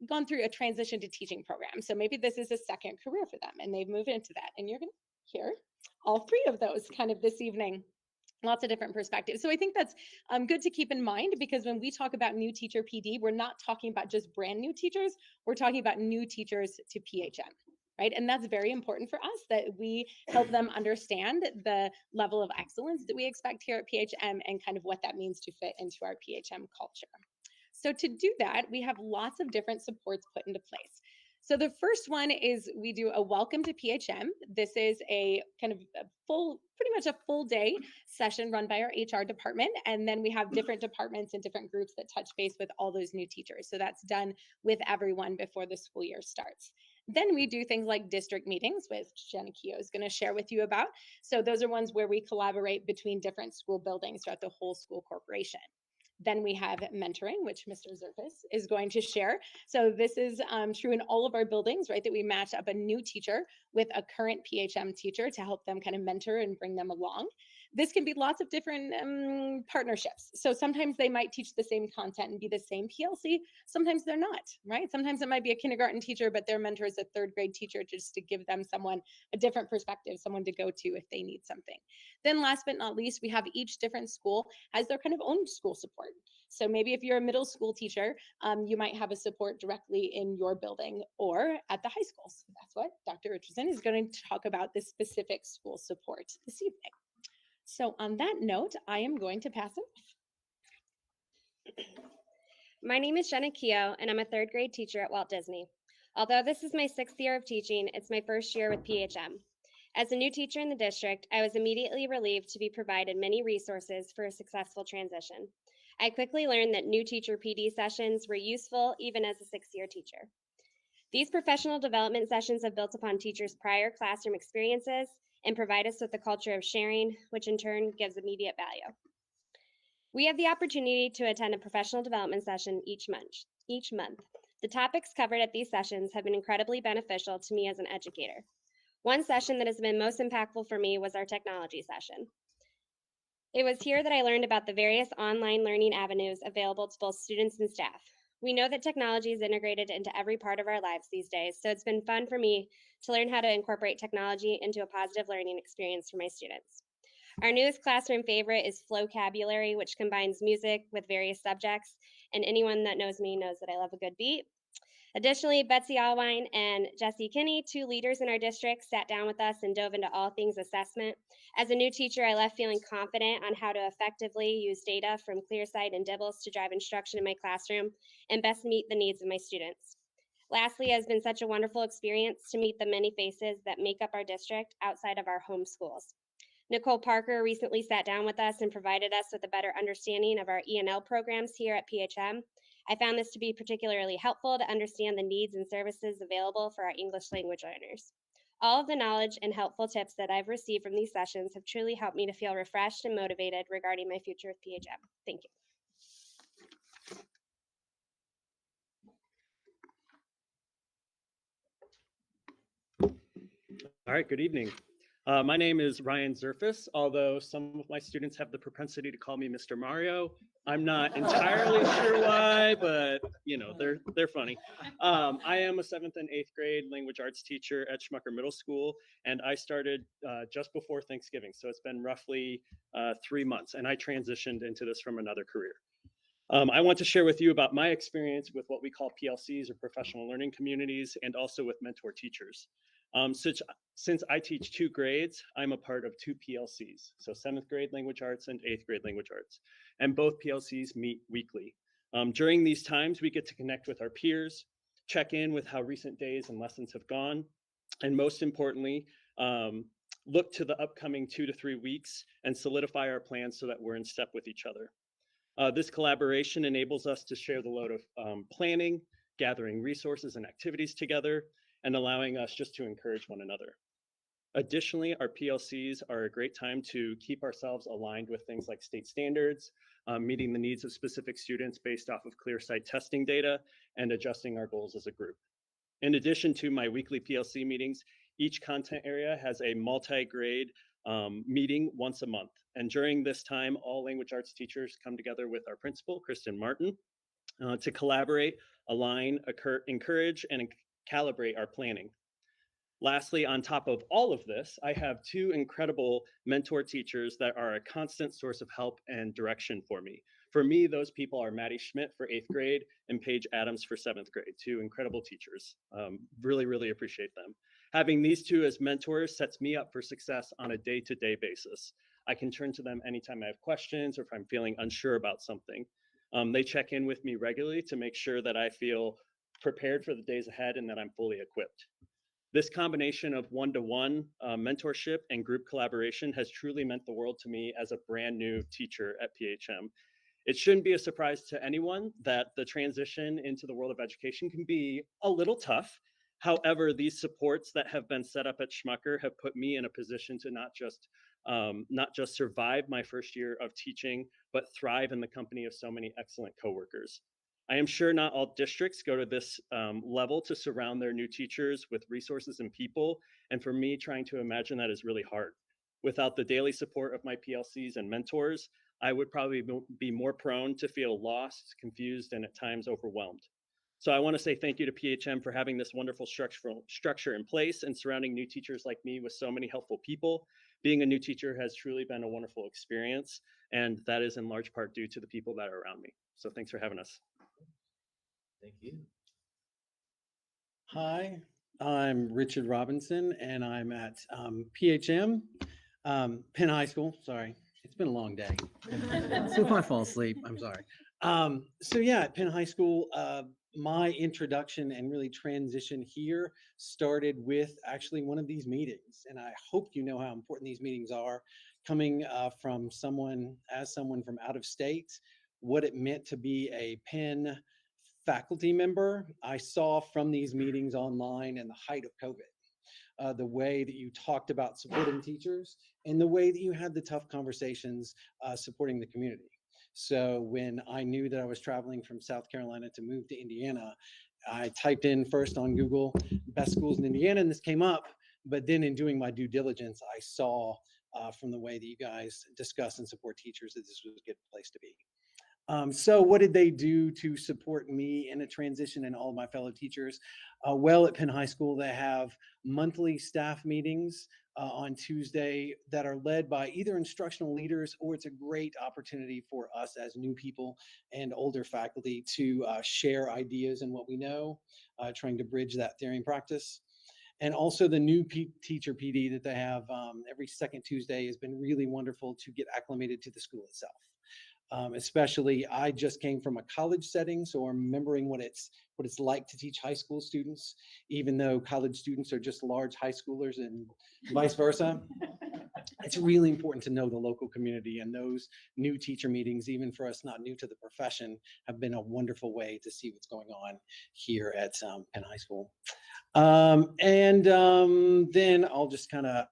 gone through a transition to teaching program. So maybe this is a second career for them and they've moved into that. And you're going to hear all three of those kind of this evening. Lots of different perspectives. So I think that's good to keep in mind, because when we talk about new teacher PD, we're not talking about just brand new teachers. We're talking about new teachers to PHM, right? And that's very important for us, that we help them understand the level of excellence that we expect here at PHM and kind of what that means to fit into our PHM culture. So to do that, we have lots of different supports put into place. So the first one is we do a welcome to PHM. This is a kind of a pretty much a full day session run by our HR department. And then we have different departments and different groups that touch base with all those new teachers. So that's done with everyone before the school year starts. Then we do things like district meetings, which Jenna Keogh is going to share with you about. So those are ones where we collaborate between different school buildings throughout the whole school corporation. Then we have mentoring, which Mr. Zerfus is going to share. So this is true in all of our buildings, right? That we match up a new teacher with a current PHM teacher to help them kind of mentor and bring them along. This can be lots of different partnerships. So sometimes they might teach the same content and be the same PLC. Sometimes they're not, right? Sometimes it might be a kindergarten teacher, but their mentor is a third grade teacher, just to give them a different perspective, someone to go to if they need something. Then last but not least, we have each different school has their kind of own school support. So maybe if you're a middle school teacher, you might have a support directly in your building or at the high school. So that's what Dr. Richardson is going to talk about, this specific school support this evening. So on that note, I am going to pass it. My name is Jenna Keogh, and I'm a third grade teacher at Walt Disney. Although this is my 6th year of teaching, it's my first year with PHM. As a new teacher in the district, I was immediately relieved to be provided many resources for a successful transition. I quickly learned that new teacher PD sessions were useful even as a 6th-year teacher. These professional development sessions have built upon teachers' prior classroom experiences and provide us with a culture of sharing, which in turn gives immediate value. We have the opportunity to attend a professional development session each month. The topics covered at these sessions have been incredibly beneficial to me as an educator. One session that has been most impactful for me was our technology session. It was here that I learned about the various online learning avenues available to both students and staff. We know that technology is integrated into every part of our lives these days, so it's been fun for me to learn how to incorporate technology into a positive learning experience for my students. Our newest classroom favorite is Flowcabulary, which combines music with various subjects, and anyone that knows me knows that I love a good beat. Additionally, Betsy Allwine and Jessie Kinney, 2 leaders in our district, sat down with us and dove into all things assessment. As a new teacher, I left feeling confident on how to effectively use data from ClearSight and Dibbles to drive instruction in my classroom and best meet the needs of my students. Lastly, it has been such a wonderful experience to meet the many faces that make up our district outside of our home schools. Nicole Parker recently sat down with us and provided us with a better understanding of our E&L programs here at PHM. I found this to be particularly helpful to understand the needs and services available for our English language learners. All of the knowledge and helpful tips that I've received from these sessions have truly helped me to feel refreshed and motivated regarding my future with PHM. Thank you. All right, good evening. My name is Ryan Zerfus, although some of my students have the propensity to call me Mr. Mario. I'm not entirely sure why, but you know, they're funny. I am a 7th and 8th grade language arts teacher at Schmucker Middle School, and I started just before Thanksgiving. So it's been roughly 3 months, and I transitioned into this from another career. I want to share with you about my experience with what we call PLCs, or professional learning communities, and also with mentor teachers. Since I teach 2 grades, I'm a part of 2 PLCs, so 7th grade language arts and 8th grade language arts. and both PLCs meet weekly. During these times, we get to connect with our peers, check in with how recent days and lessons have gone, and most importantly, look to the upcoming 2 to 3 weeks and solidify our plans so that we're in step with each other. This collaboration enables us to share the load of planning, gathering resources and activities together, and allowing us just to encourage one another. Additionally, our PLCs are a great time to keep ourselves aligned with things like state standards, meeting the needs of specific students based off of clear site testing data, and adjusting our goals as a group. In addition to my weekly PLC meetings, each content area has a multi-grade meeting once a month. And during this time, all language arts teachers come together with our principal, Kristen Martin, to collaborate, align, encourage, and calibrate our planning. Lastly, on top of all of this, I have 2 incredible mentor teachers that are a constant source of help and direction for me. For me, those people are Maddie Schmidt for 8th grade and Paige Adams for 7th grade, 2 incredible teachers. Really, really appreciate them. Having these 2 as mentors sets me up for success on a day-to-day basis. I can turn to them anytime I have questions or if I'm feeling unsure about something. They check in with me regularly to make sure that I feel prepared for the days ahead and that I'm fully equipped. This combination of one-to-one mentorship and group collaboration has truly meant the world to me as a brand new teacher at PHM. It shouldn't be a surprise to anyone that the transition into the world of education can be a little tough. However, these supports that have been set up at Schmucker have put me in a position to not just survive my first year of teaching, but thrive in the company of so many excellent coworkers. I am sure not all districts go to this level to surround their new teachers with resources and people. And for me, trying to imagine that is really hard. Without the daily support of my PLCs and mentors, I would probably be more prone to feel lost, confused, and at times overwhelmed. So I want to say thank you to PHM for having this wonderful structure in place and surrounding new teachers like me with so many helpful people. Being a new teacher has truly been a wonderful experience, and that is in large part due to the people that are around me. So thanks for having us. Thank you. Hi, I'm Richard Robinson, and I'm at PHM, Penn High School. Sorry, it's been a long day. So if I fall asleep, I'm sorry. So yeah, at Penn High School, my introduction and really transition here started with actually one of these meetings. And I hope you know how important these meetings are, coming from someone from out of state, what it meant to be a Penn faculty member. I saw from these meetings online in the height of COVID, the way that you talked about supporting teachers and the way that you had the tough conversations supporting the community. So when I knew that I was traveling from South Carolina to move to Indiana, I typed in first on Google, best schools in Indiana, and this came up. But then in doing my due diligence, I saw from the way that you guys discuss and support teachers that this was a good place to be. So what did they do to support me in a transition and all of my fellow teachers? Well, at Penn High School, they have monthly staff meetings on Tuesday that are led by either instructional leaders, or it's a great opportunity for us as new people and older faculty to share ideas and what we know, trying to bridge that theory and practice. And also the new teacher PD that they have every second Tuesday has been really wonderful to get acclimated to the school itself. Especially, I just came from a college setting, so I'm remembering what it's like to teach high school students, even though college students are just large high schoolers and vice versa. It's really important to know the local community, and those new teacher meetings, even for us not new to the profession, have been a wonderful way to see what's going on here at Penn High School. Then I'll just kind of,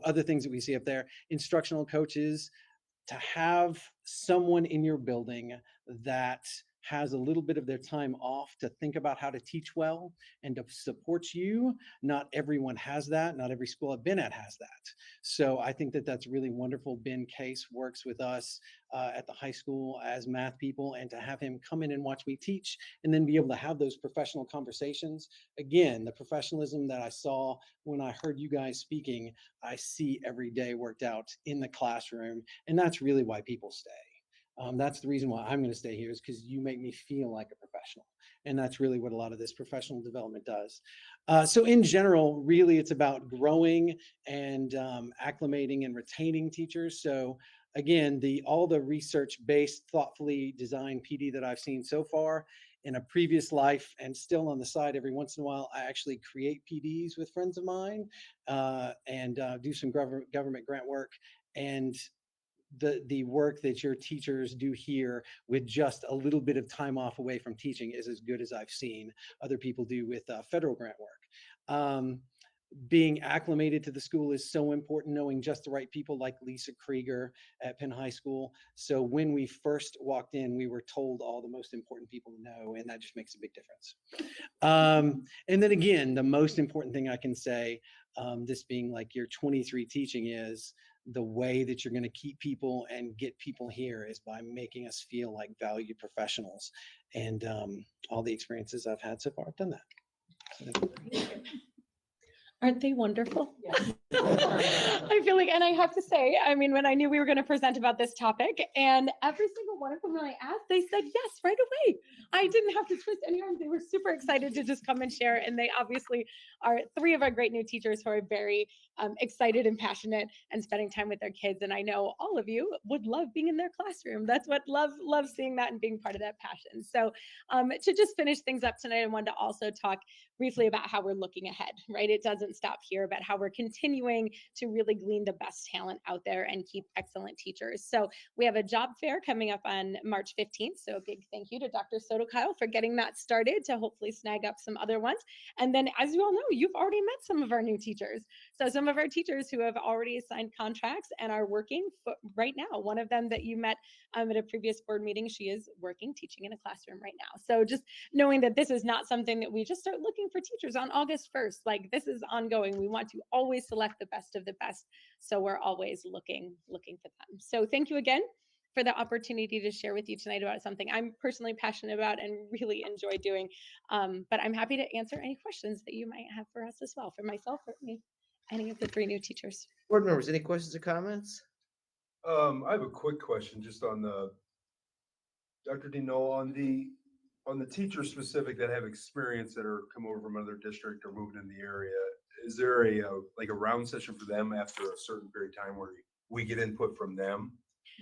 other things that we see up there, instructional coaches. To have someone in your building that has a little bit of their time off to think about how to teach well and to support you. Not everyone has that. Not every school I've been at has that. So I think that that's really wonderful. Ben Case works with us at the high school as math people, and to have him come in and watch me teach and then be able to have those professional conversations. Again, the professionalism that I saw when I heard you guys speaking, I see every day worked out in the classroom. And that's really why people stay. That's the reason why I'm going to stay here, is because you make me feel like a professional. And that's really what a lot of this professional development does. So in general, really, it's about growing and acclimating and retaining teachers. So again, all the research-based, thoughtfully designed PD that I've seen so far. In a previous life, and still on the side every once in a while, I actually create PDs with friends of mine and do some government grant work. And the work that your teachers do here with just a little bit of time off away from teaching is as good as I've seen other people do with federal grant work. Being acclimated to the school is so important, knowing just the right people like Lisa Krieger at Penn High School. So when we first walked in, we were told all the most important people to know, and that just makes a big difference. And then again, the most important thing I can say, this being like year 23 teaching, is the way that you're going to keep people and get people here is by making us feel like valued professionals. And all the experiences I've had so far have done that. Aren't they wonderful? I feel like, and I have to say, I mean, when I knew we were going to present about this topic, and every single one of them when I asked, they said yes right away. I didn't have to twist any arms. They were super excited to just come and share. And they obviously are 3 of our great new teachers who are very excited and passionate and spending time with their kids. And I know all of you would love being in their classroom. That's what love seeing that and being part of that passion. So to just finish things up tonight, I wanted to also talk briefly about how we're looking ahead, right? It doesn't stop here, but how we're continuing to really glean the best talent out there and keep excellent teachers. So we have a job fair coming up on March 15th. So a big thank you to Dr. Soto-Kyle for getting that started to hopefully snag up some other ones. And then, as you all know, you've already met some of our new teachers. So some of our teachers who have already signed contracts and are working right now. One of them that you met at a previous board meeting, she is working, teaching in a classroom right now. So just knowing that this is not something that we just start looking for teachers on August 1st. Like, this is ongoing. We want to always select the best of the best. So we're always looking for them. So thank you again for the opportunity to share with you tonight about something I'm personally passionate about and really enjoy doing. But I'm happy to answer any questions that you might have for us as well, for myself or me, any of the 3 new teachers. Board members, any questions or comments? I have a quick question just on the, Dr. Dino, on the teachers specific that have experience that are come over from another district or moved in the area. Is there like a round session for them after a certain period of time where we get input from them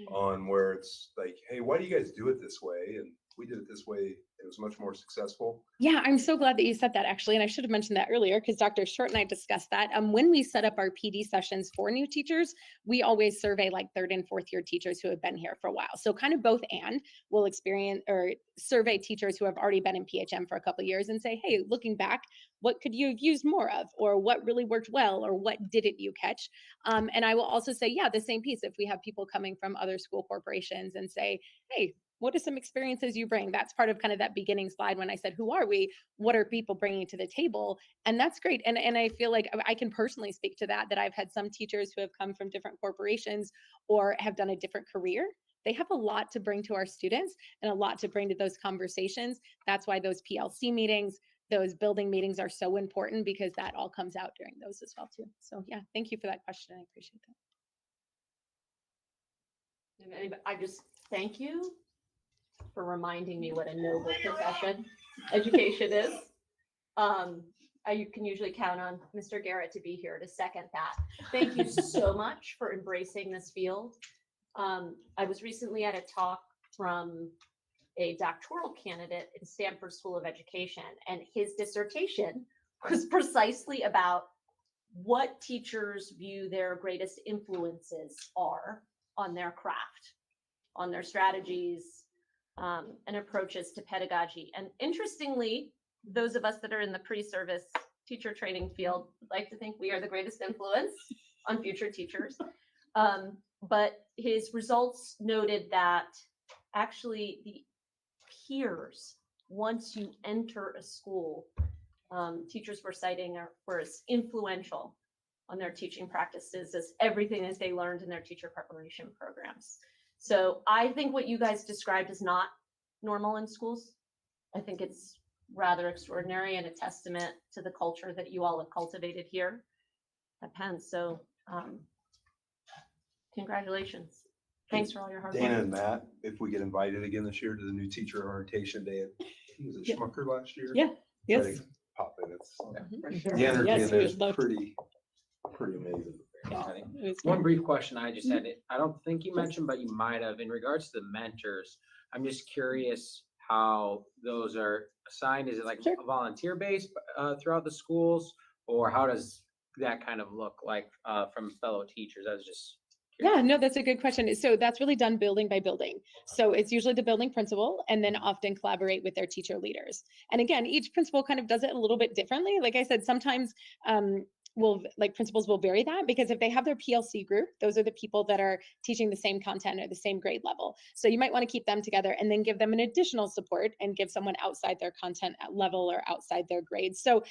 on where it's like, hey, why do you guys do it this way? And we did it this way. It was much more successful. Yeah, I'm so glad that you said that, actually. And I should have mentioned that earlier because Dr. Short and I discussed that. When we set up our PD sessions for new teachers, we always survey like 3rd and 4th year teachers who have been here for a while. So kind of both, and we'll experience or survey teachers who have already been in PHM for a couple of years and say, hey, looking back, what could you have used more of, or what really worked well, or what didn't you catch? And I will also say, yeah, the same piece. If we have people coming from other school corporations and say, hey, what are some experiences you bring? That's part of kind of that beginning slide when I said, who are we? What are people bringing to the table? And that's great. And I feel like I can personally speak to that I've had some teachers who have come from different corporations or have done a different career. They have a lot to bring to our students and a lot to bring to those conversations. That's why those PLC meetings, those building meetings are so important, because that all comes out during those as well too. So yeah, thank you for that question. I appreciate that. And I just thank you for reminding me what a noble profession education is. You can usually count on Mr. Garrett to be here to second that. Thank you so much for embracing this field. I was recently at a talk from a doctoral candidate in Stanford School of Education, and his dissertation was precisely about what teachers view their greatest influences are on their craft, on their strategies, and approaches to pedagogy. And interestingly, those of us that are in the pre-service teacher training field like to think we are the greatest influence on future teachers. But his results noted that actually the peers, once you enter a school, teachers were citing were as influential on their teaching practices as everything that they learned in their teacher preparation programs. So I think what you guys described is not normal in schools. I think it's rather extraordinary and a testament to the culture that you all have cultivated here at Penn. So congratulations. Thanks for all your hard work. Dana and Matt, if we get invited again this year to the new teacher orientation day, was it Schmucker last year? Yeah. Yes. Try to pop in. It's Mhm. the energy Yes, in there we is would love to. pretty amazing. One brief question I just had, I don't think you mentioned, but you might have, in regards to the mentors, I'm just curious how those are assigned. Is it like a volunteer base throughout the schools, or how does that kind of look like from fellow teachers? I was just Yeah, no, that's a good question. So that's really done building by building. So it's usually the building principal and then often collaborate with their teacher leaders. And again, each principal kind of does it a little bit differently. Like I said, sometimes principals will vary that, because if they have their PLC group, those are the people that are teaching the same content or the same grade level. So you might want to keep them together and then give them an additional support and give someone outside their content level or outside their grades. So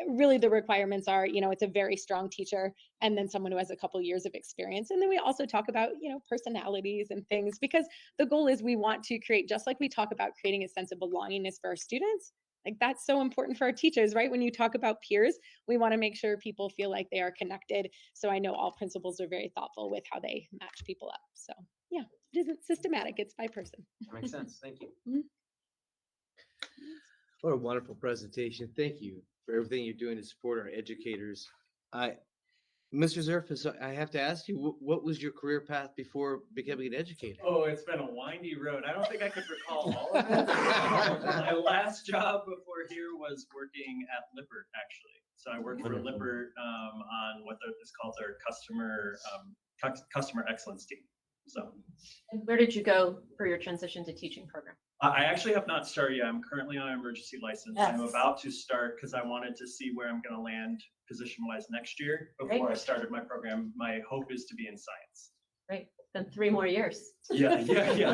really the requirements are, it's a very strong teacher and then someone who has a couple years of experience. And then we also talk about, personalities and things, because the goal is we want to create, just like we talk about creating a sense of belongingness for our students, like that's so important for our teachers, right? When you talk about peers, we want to make sure people feel like they are connected. So I know all principals are very thoughtful with how they match people up. So yeah, it isn't systematic, it's by person. Makes sense. Thank you. What a wonderful presentation. Thank you for everything you're doing to support our educators. Mr. Zerfus, I have to ask you, what was your career path before becoming an educator? Oh, it's been a windy road. I don't think I could recall all of it. My last job before here was working at Lippert, actually. So I worked for Lippert on what is called their customer excellence team. So. And where did you go for your transition to teaching program? I actually have not started yet. I'm currently on an emergency license. Yes. I'm about to start because I wanted to see where I'm going to land position-wise next year before I started my program. My hope is to be in science. Great. Then 3 more years. Yeah.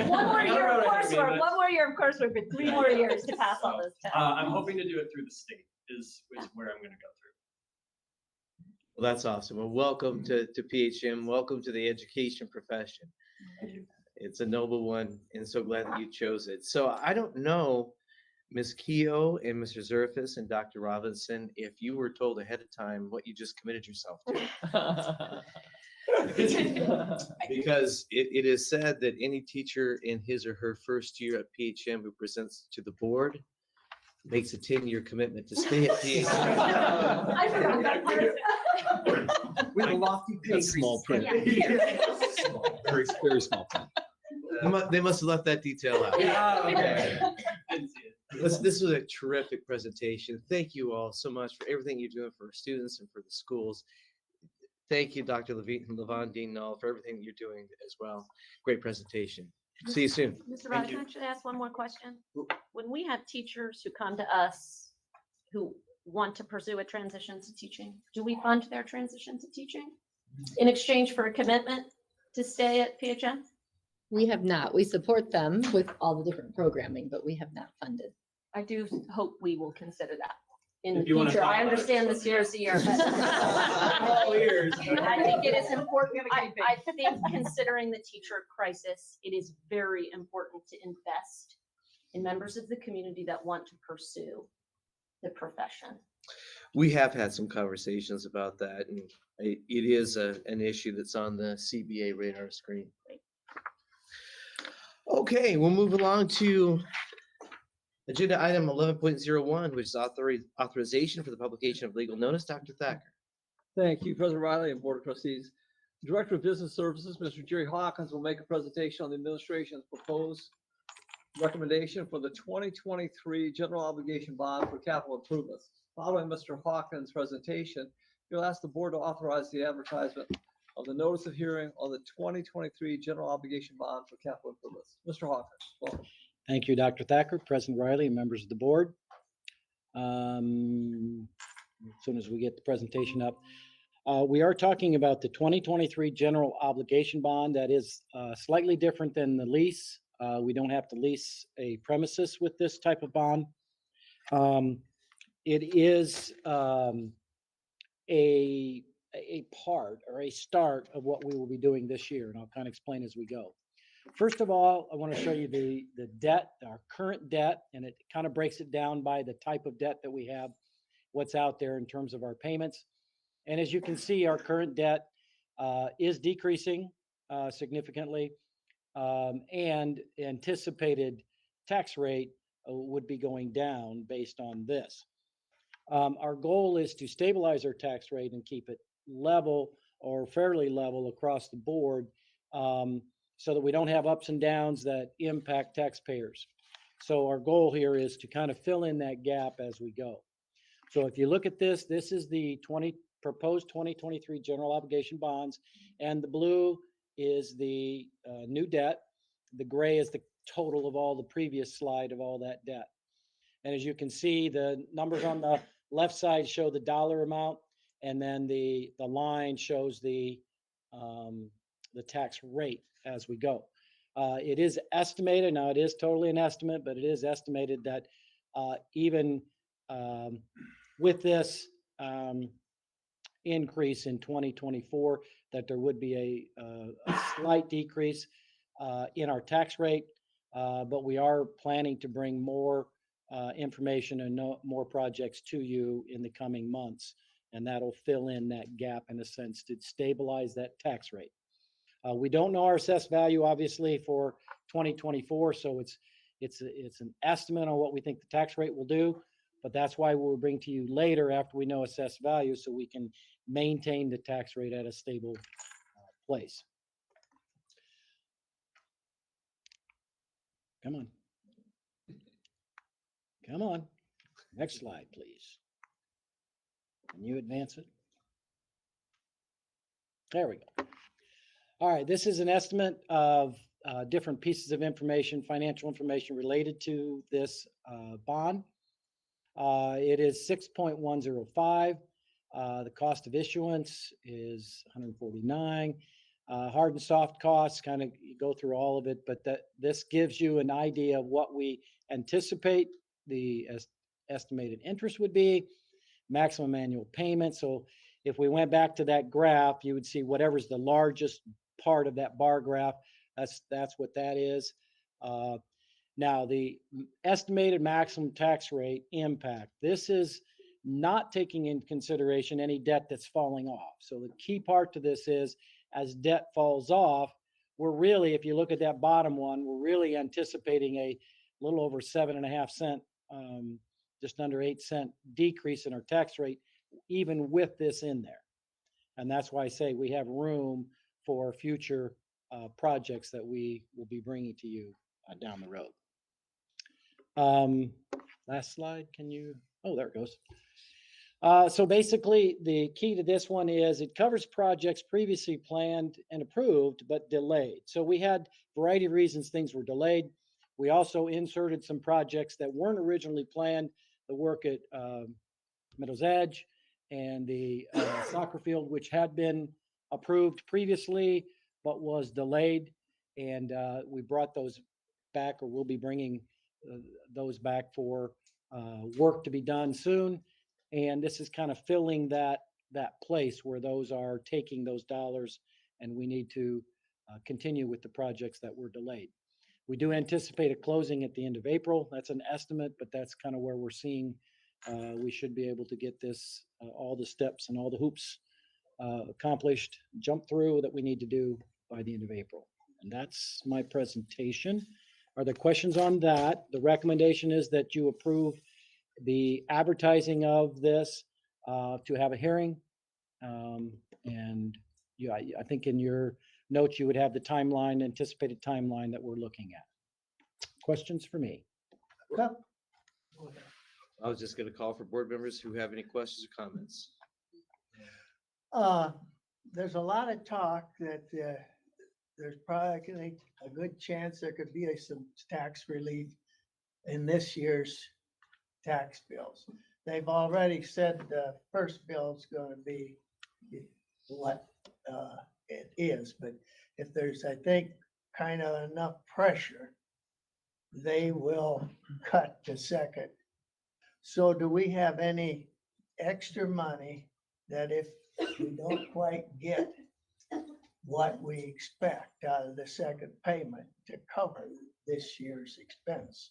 One more year of coursework. One more year of coursework, but 3 more years to pass all those tests. I'm hoping to do it through the state is where I'm going to go through. Well, that's awesome. Well, welcome to PHM. Welcome to the education profession. It's a noble one, and so glad that you chose it. So I don't know, Ms. Keogh and Mr. Zerfus and Dr. Robinson, if you were told ahead of time what you just committed yourself to. Because it is said that any teacher in his or her first year at PHM who presents to the board makes a 10-year commitment to stay at PHM. I forgot that part. With a lofty small print. Very, very small print. They must have left that detail out. Yeah, okay. This was a terrific presentation. Thank you all so much for everything you're doing for our students and for the schools. Thank you, Dr. Levon Dean Null, for everything you're doing as well. Great presentation. See you soon. Mr. Rogers, can I actually ask one more question? When we have teachers who come to us who want to pursue a transition to teaching, do we fund their transition to teaching in exchange for a commitment to stay at PHM? We have not. We support them with all the different programming, but we have not funded. I do hope we will consider that in the If you wanna future. talk I about it, understand this year is the year, but All ears. I think it is important. I think considering the teacher crisis, it is very important to invest in members of the community that want to pursue the profession. We have had some conversations about that, and it is an issue that's on the CBA radar screen. Okay, we'll move along to agenda item 11.01, which is authorization for the publication of legal notice. Dr. Thacker. Thank you, President Riley and Board of Trustees. Director of Business Services, Mr. Jerry Hawkins, will make a presentation on the administration's proposed recommendation for the 2023 general obligation bond for capital improvements. Following Mr. Hawkins' presentation, you'll ask the board to authorize the advertisement of the notice of hearing on the 2023 general obligation bond for capital improvements. Mr. Hawkins, welcome. Thank you, Dr. Thacker, President Riley, and members of the board. As soon as we get the presentation up, we are talking about the 2023 general obligation bond. That is slightly different than the lease. We don't have to lease a premises with this type of bond. It is a part or a start of what we will be doing this year, and I'll kind of explain as we go. First of all, I want to show you the debt, our current debt, and it kind of breaks it down by the type of debt that we have, what's out there in terms of our payments. And as you can see, our current debt is decreasing significantly, and anticipated tax rate would be going down based on this. Our goal is to stabilize our tax rate and keep it level or fairly level across the board, so that we don't have ups and downs that impact taxpayers. So our goal here is to kind of fill in that gap as we go. So if you look at this, this is the proposed 2023 general obligation bonds, and the blue is the new debt. The gray is the total of all the previous slide of all that debt. And as you can see, the numbers on the left side show the dollar amount, and then the line shows the tax rate as we go. It is estimated, now it is totally an estimate, but it is estimated that even with this increase in 2024, that there would be a slight decrease in our tax rate, but we are planning to bring more information and more projects to you in the coming months, and that'll fill in that gap in a sense to stabilize that tax rate. We don't know our assessed value, obviously, for 2024, so it's an estimate on what we think the tax rate will do, but that's why we'll bring to you later after we know assessed value, so we can maintain the tax rate at a stable place. Come on. Come on. Next slide, please. Can you advance it? There we go. All right, this is an estimate of different pieces of information, financial information related to this bond. It is 6.105. The cost of issuance is 149. Hard and soft costs, kind of go through all of it, but this gives you an idea of what we anticipate the estimated interest would be, maximum annual payment. So if we went back to that graph, you would see whatever's the largest part of that bar graph, that's what that is. Now, the estimated maximum tax rate impact, this is not taking into consideration any debt that's falling off. So the key part to this is, as debt falls off, we're really, if you look at that bottom one, we're really anticipating a little over 7.5 cent, just under 8 cent decrease in our tax rate, even with this in there. And that's why I say we have room for future projects that we will be bringing to you down the road. Last slide, can you, oh, there it goes. So basically, the key to this one is it covers projects previously planned and approved, but delayed. So we had a variety of reasons things were delayed. We also inserted some projects that weren't originally planned, the work at Meadows Edge and the soccer field, which had been approved previously, but was delayed. And we brought those back, or we'll be bringing those back for work to be done soon. And this is kind of filling that place where those are taking those dollars, and we need to continue with the projects that were delayed. We do anticipate a closing at the end of April. That's an estimate, but that's kind of where we're seeing we should be able to get this, all the steps and all the hoops accomplished, jump through that we need to do by the end of April. And that's my presentation. Are there questions on that? The recommendation is that you approve the advertising of this to have a hearing. And yeah, I think in your notes, you would have the timeline, anticipated timeline that we're looking at. Questions for me? I was just going to call for board members who have any questions or comments. There's a lot of talk that there's probably a good chance there could be some tax relief in this year's tax bills. They've already said the first bill is going to be what it is, but if there's, I think, kind of enough pressure, they will cut the second. So do we have any extra money that if we don't quite get what we expect out of the second payment to cover this year's expense?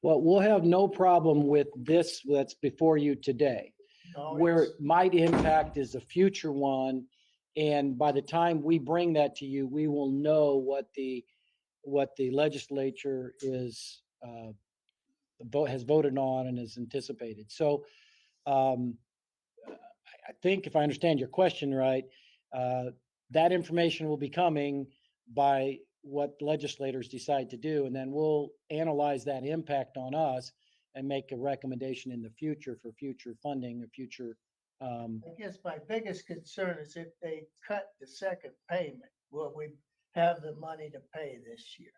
Well, we'll have no problem with this that's before you today. Where it might impact is a future one. And by the time we bring that to you, we will know what the legislature is has voted on and is anticipated. So I think if I understand your question right, That information will be coming by what legislators decide to do, and then we'll analyze that impact on us and make a recommendation in the future for future funding or future. I guess my biggest concern is if they cut the second payment, will we have the money to pay this year?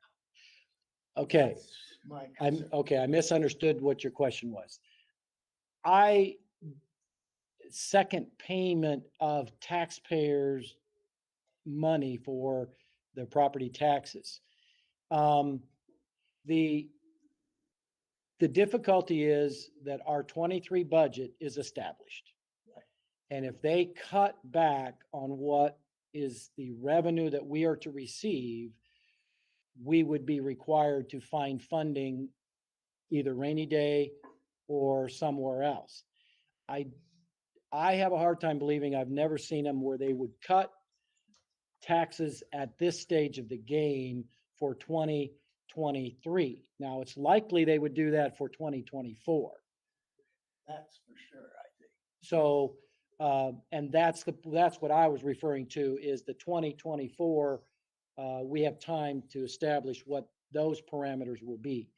Okay, That's my I'm concern. okay. I misunderstood what your question was. Second payment of taxpayers' money for their property taxes. The difficulty is that our 23 budget is established. And if they cut back on what is the revenue that we are to receive, we would be required to find funding either rainy day or somewhere else. I have a hard time believing, I've never seen them where they would cut taxes at this stage of the game for 2023. Now, it's likely they would do that for 2024. That's for sure, I think. So, and that's what I was referring to is the 2024. We have time to establish what those parameters will be.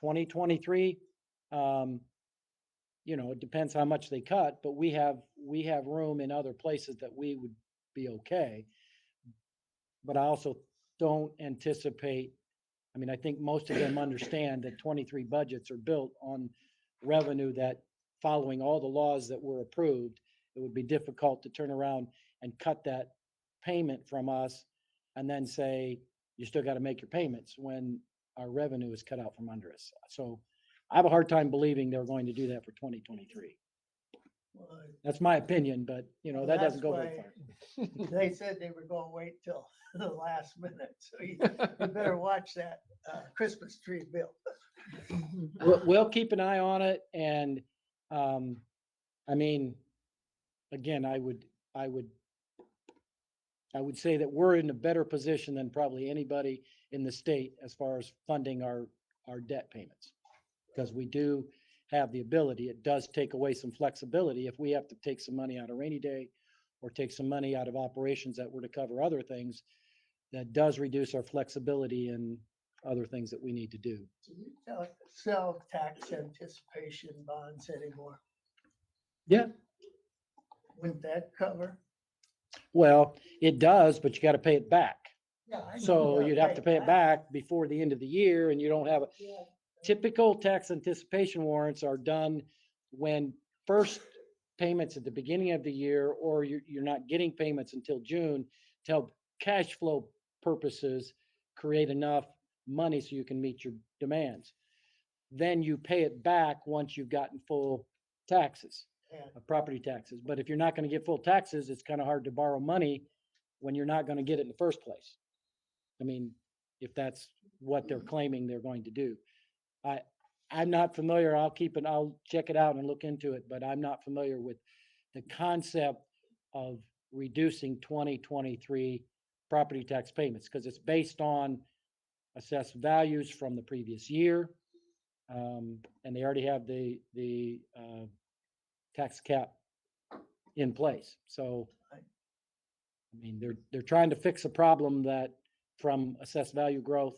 2023, it depends how much they cut, but we have room in other places that we would be okay. But I also don't anticipate, I think most of them understand that 23 budgets are built on revenue that, following all the laws that were approved, it would be difficult to turn around and cut that payment from us and then say, you still got to make your payments when our revenue is cut out from under us. So I have a hard time believing they're going to do that for 2023. Well, That's my opinion, but that doesn't that's go very why far. They said they were going to wait till the last minute, so you better watch that Christmas tree bill. We'll keep an eye on it, and again, I would say that we're in a better position than probably anybody in the state as far as funding our debt payments, because we do have the ability. It does take away some flexibility if we have to take some money out of rainy day or take some money out of operations that were to cover other things. That does reduce our flexibility in other things that we need to do. Do you sell tax anticipation bonds anymore? Yeah. Wouldn't that cover? Well, it does, but you got to pay it back. Yeah, I know So you you'd gotta have to pay it back before the end of the year, and you don't have typical tax anticipation warrants are done when first payments at the beginning of the year, or you're not getting payments until June, to help cash flow purposes create enough money so you can meet your demands. Then you pay it back once you've gotten full taxes, property taxes. But if you're not going to get full taxes, it's kind of hard to borrow money when you're not going to get it in the first place. If that's what they're claiming they're going to do. I'm not familiar. I'll check it out and look into it, but I'm not familiar with the concept of reducing 2023 property tax payments, because it's based on assessed values from the previous year. And they already have the tax cap in place. So, they're trying to fix a problem that from assessed value growth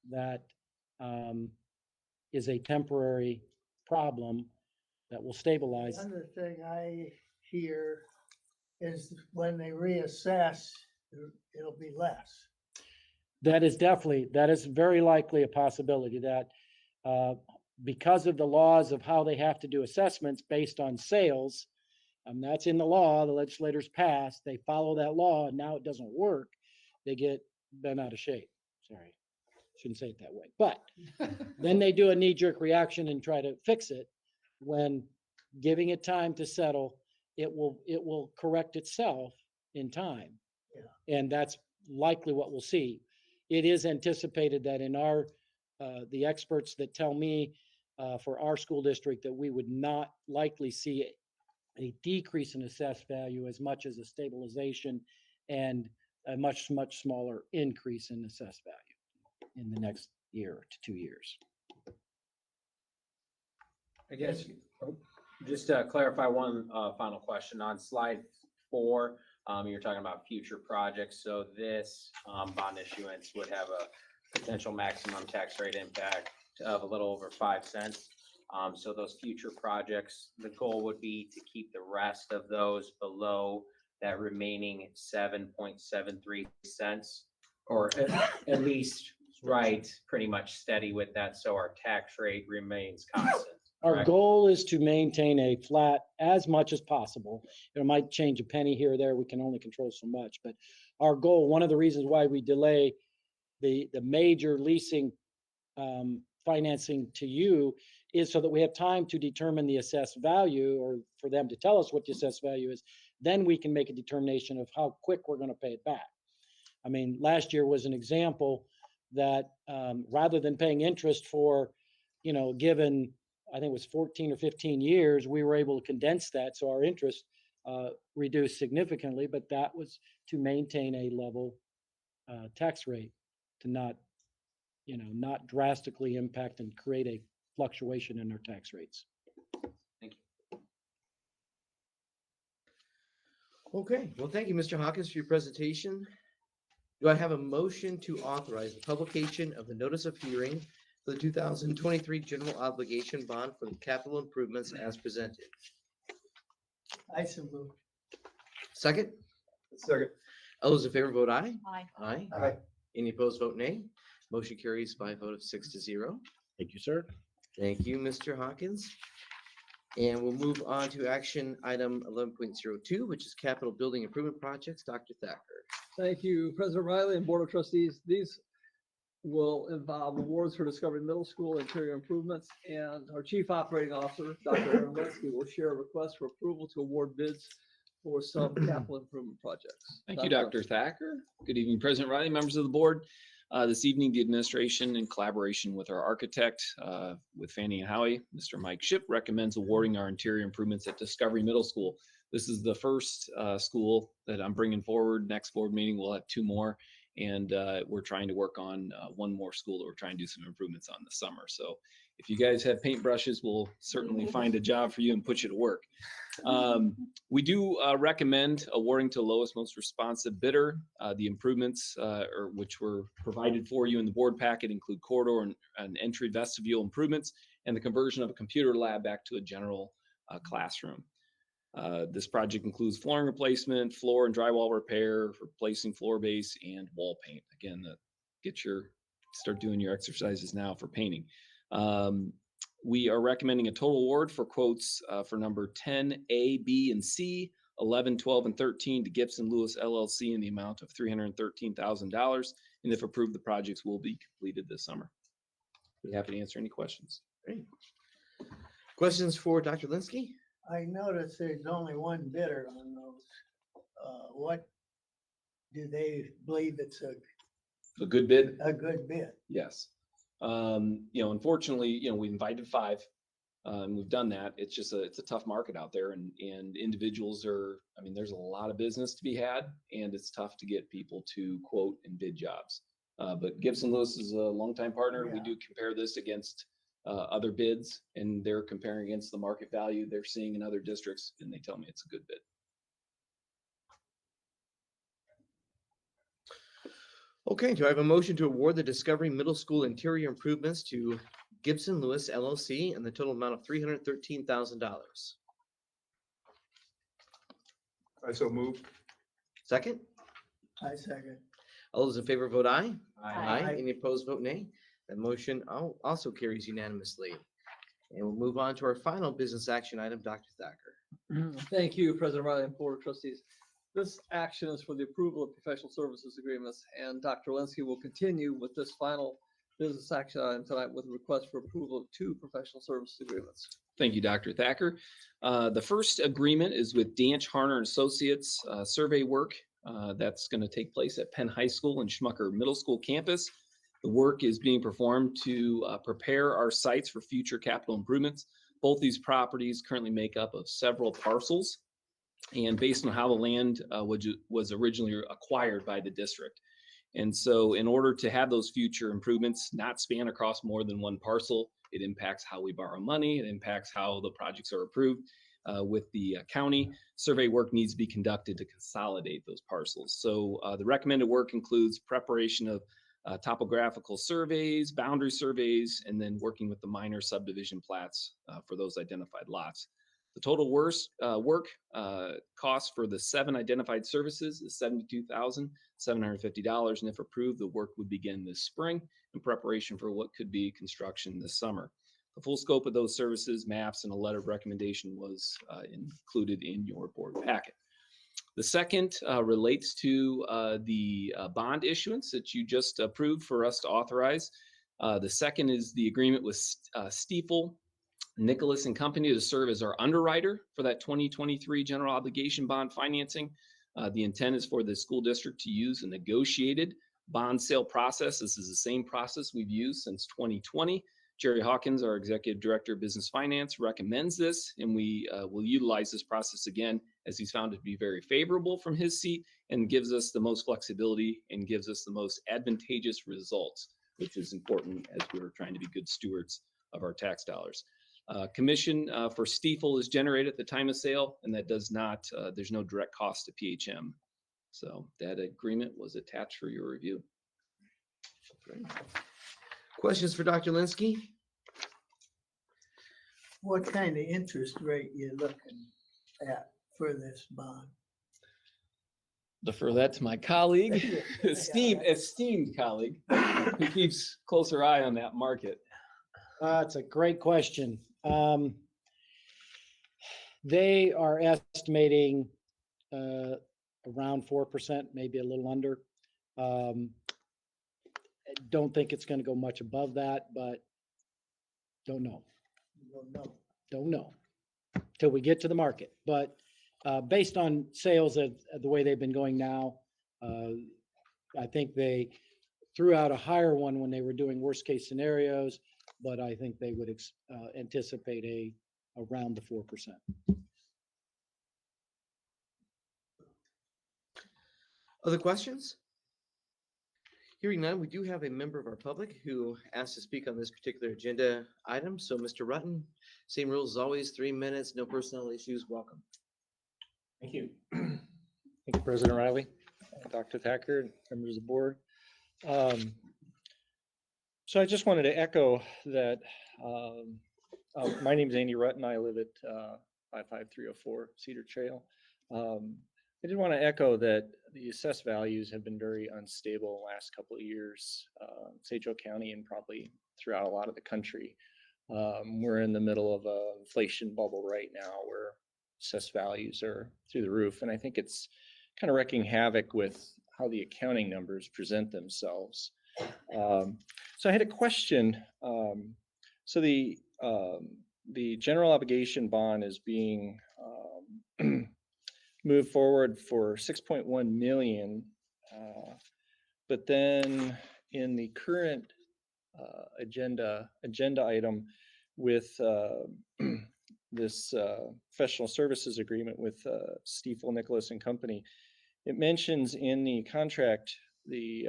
that is a temporary problem that will stabilize. Another thing I hear is when they reassess, it'll be less. That is very likely a possibility that because of the laws of how they have to do assessments based on sales, that's in the law, the legislators passed, they follow that law, and now it doesn't work, they get bent out of shape. Sorry, shouldn't say it that way. But then they do a knee-jerk reaction and try to fix it, when giving it time to settle, it will correct itself in time. Yeah. And that's likely what we'll see. It is anticipated that in the experts that tell me for our school district that we would not likely see a decrease in assessed value as much as a stabilization and a much, much smaller increase in assessed value in the next year to 2 years. I guess, just to clarify one final question on slide 4, You're talking about future projects. So this bond issuance would have a potential maximum tax rate impact of a little over 5 cents. So those future projects, the goal would be to keep the rest of those below that remaining 7.73 cents, or at least right, pretty much steady with that. So our tax rate remains constant. Our correct? goal is to maintain a flat as much as possible. It might change a penny here or there. We can only control so much, but our goal, one of the reasons why we delay the major leasing financing to you is so that we have time to determine the assessed value, or for them to tell us what the assessed value is. Then we can make a determination of how quick we're going to pay it back. I mean, last year was an example that rather than paying interest for, given, I think it was 14 or 15 years, we were able to condense that. So our interest reduced significantly, but that was to maintain a level tax rate, to not drastically impact and create a fluctuation in our tax rates. Thank you. Okay, well, thank you, Mr. Hawkins, for your presentation. Do I have a motion to authorize the publication of the notice of hearing for the 2023 general obligation bond for the capital improvements as presented? I so move. Second? Second. All those in favor vote aye. Aye. Aye. Aye. Any opposed, vote nay. Motion carries by a vote of 6-0. Thank you, sir. Thank you, Mr. Hawkins. And we'll move on to action item 11.02, which is capital building improvement projects. Dr. Thacker. Thank you, President Riley and Board of Trustees. These will involve awards for Discovery Middle School interior improvements, and our Chief Operating Officer, Dr. Aaron Letsky, will share a request for approval to award bids for some capital improvement projects. Thank you, Dr. Thacker. Good evening, President Riley, members of the board. This evening, the administration, in collaboration with our architect, with Fannie and Howie, Mr. Mike Ship, recommends awarding our interior improvements at Discovery Middle School. This is the first school that I'm bringing forward. Next board meeting, we'll have 2 more. And we're trying to work on 1 more school that we're trying to do some improvements on this summer. So if you guys have paintbrushes, we'll certainly find a job for you and put you to work. We do recommend awarding to lowest, most responsive bidder. The improvements which were provided for you in the board packet include corridor and entry vestibule improvements and the conversion of a computer lab back to a general classroom. This project includes flooring replacement, floor and drywall repair, replacing floor base, and wall paint. Again, start doing your exercises now for painting. We are recommending a total award for quotes for number 10, A, B, and C, 11, 12, and 13 to Gibson Lewis LLC in the amount of $313,000. And if approved, the projects will be completed this summer. Be happy to answer any questions. Great. Questions for Dr. Linsky? I noticed there's only one bidder on those. What do they believe it's A good bid? a good bid? Yes. Unfortunately, we invited 5, and we've done that. It's a tough market out there, and individuals there's a lot of business to be had, and it's tough to get people to quote and bid jobs. But Gibson Lewis is a longtime partner. Yeah. We do compare this against other bids, and they're comparing against the market value they're seeing in other districts, and they tell me it's a good bid. Okay, do I have a motion to award the Discovery Middle School interior improvements to Gibson Lewis LLC and the total amount of $313,000? I so move. Second? I second. All those in favor vote aye. Aye. Any opposed, vote nay. That motion also carries unanimously. And we'll move on to our final business action item, Dr. Thacker. Thank you, President Riley and Board of Trustees. This action is for the approval of professional services agreements, and Dr. Linsky will continue with this final business action item tonight with a request for approval of 2 professional services agreements. Thank you, Dr. Thacker. The first agreement is with Danch Harner and Associates survey work that's going to take place at Penn High School and Schmucker Middle School campus. The work is being performed to prepare our sites for future capital improvements. Both these properties currently make up of several parcels, and based on how the land was originally acquired by the district. And so in order to have those future improvements not span across more than one parcel, it impacts how we borrow money, it impacts how the projects are approved. with the county. Survey work needs to be conducted to consolidate those parcels. So the recommended work includes preparation of topographical surveys, boundary surveys, and then working with the minor subdivision plats for those identified lots. The total work cost for the 7 identified services is $72,750, and if approved, the work would begin this spring in preparation for what could be construction this summer. The full scope of those services, maps, and a letter of recommendation was included in your board packet. The second relates to the bond issuance that you just approved for us to authorize. The second is the agreement with Stifel, Nicholas and Company to serve as our underwriter for that 2023 general obligation bond financing. The intent is for the school district to use a negotiated bond sale process. This is the same process we've used since 2020. Jerry Hawkins, our Executive Director of Business Finance, recommends this, and we will utilize this process again as he's found it to be very favorable from his seat and gives us the most flexibility and gives us the most advantageous results, which is important as we're trying to be good stewards of our tax dollars. Commission for Stifel is generated at the time of sale, and that does not, there's no direct cost to PHM. So that agreement was attached for your review. Great. Questions for Dr. Linsky? What kind of interest rate you looking at for this bond? Defer that to my colleague, esteemed colleague, who keeps closer eye on that market. That's a great question. They are estimating around 4%, maybe a little under. Don't think it's going to go much above that, but don't know. Don't know till we get to the market. But based on sales of the way they've been going now, I think they threw out a higher one when they were doing worst case scenarios, but I think they would anticipate around the 4%. Other questions? Hearing none, we do have a member of our public who asked to speak on this particular agenda item. So Mr. Rutten, same rules as always, 3 minutes, no personnel issues, welcome. Thank you. Thank you, President Riley, Dr. Thacker, members of the board. So I just wanted to echo that my name is Andy Rutten. I live at 55304 Cedar Trail. I did want to echo that the assessed values have been very unstable the last couple of years, St. Joe County and probably throughout a lot of the country. We're in the middle of an inflation bubble right now where assessed values are through the roof. And I think it's kind of wreaking havoc with how the accounting numbers present themselves. So I had a question. So the general obligation bond is being moved forward for 6.1 million, but then in the current agenda item with this professional services agreement with Stifel, Nicholas and Company, it mentions in the contract the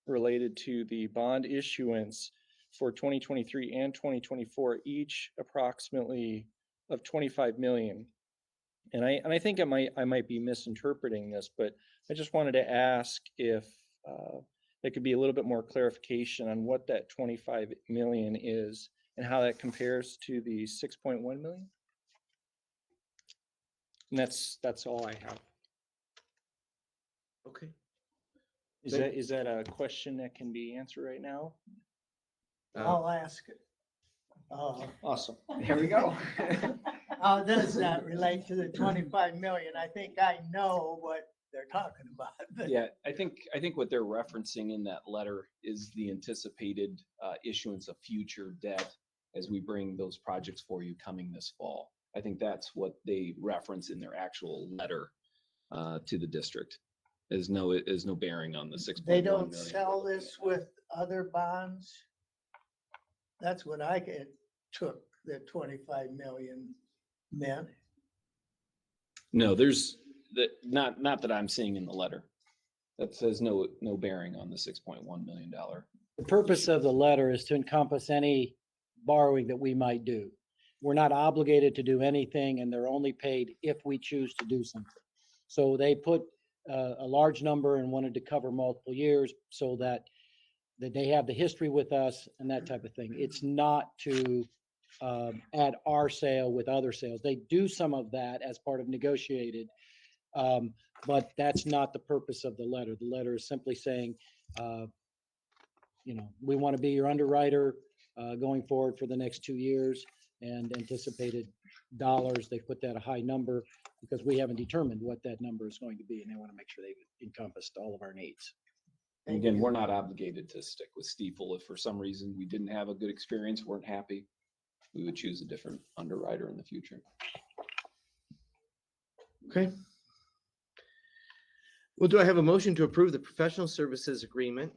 related to the bond issuance for 2023 and 2024, each approximately of 25 million. And I think I might be misinterpreting this, but I just wanted to ask if there could be a little bit more clarification on what that 25 million is and how that compares to the 6.1 million. And that's all I have. Okay. Is that a question that can be answered right now? I'll ask it. Awesome. Here we go. How does that relate to the 25 million? I think I know what they're talking about. but- Yeah, I think what they're referencing in that letter is the anticipated issuance of future debt as we bring those projects for you coming this fall. I think that's what they reference in their actual letter to the district. There's no bearing on the 6.1 They million. don't sell this with other bonds? That's what I took the 25 million meant. No, there's not that I'm seeing in the letter. That says no bearing on the $6.1 million. The purpose of the letter is to encompass any borrowing that we might do. we're not obligated to do anything, and they're only paid if we choose to do something. So they put a large number and wanted to cover multiple years so that they have the history with us and that type of thing. It's not to add our sale with other sales. They do some of that as part of negotiated, but that's not the purpose of the letter. The letter is simply saying, we want to be your underwriter going forward for the next 2 years, and anticipated dollars. They put that a high number because we haven't determined what that number is going to be, and they want to make sure they've encompassed all of our needs. And again, we're not obligated to stick with Stiefel. If for some reason we didn't have a good experience, weren't happy, we would choose a different underwriter in the future. Okay. Well, do I have a motion to approve the professional services agreement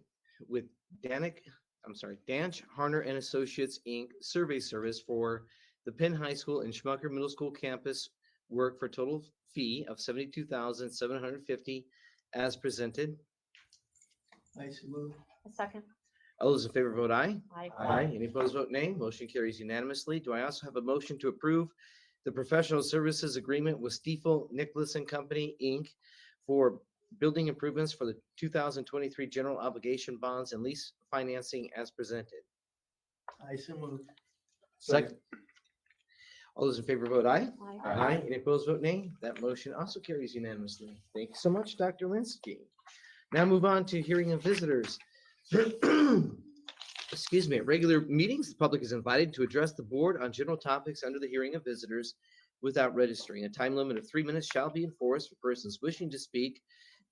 with Danch, Harner and Associates, Inc. survey service for the Penn High School and Schmucker Middle School campus work for a total fee of $72,750 as presented? I so move. A second. All those in favor vote aye. Aye. Any opposed vote nay. Motion carries unanimously. Do I also have a motion to approve the professional services agreement with Stiefel Nicholas and Company, Inc. for building improvements for the 2023 general obligation bonds and lease financing as presented? I so move. Second. All those in favor vote aye. Aye. Any opposed vote nay. That motion also carries unanimously. Thank you so much, Dr. Linsky. Now move on to hearing of visitors. Excuse me. At regular meetings, the public is invited to address the board on general topics under the hearing of visitors without registering. A time limit of 3 minutes shall be enforced for persons wishing to speak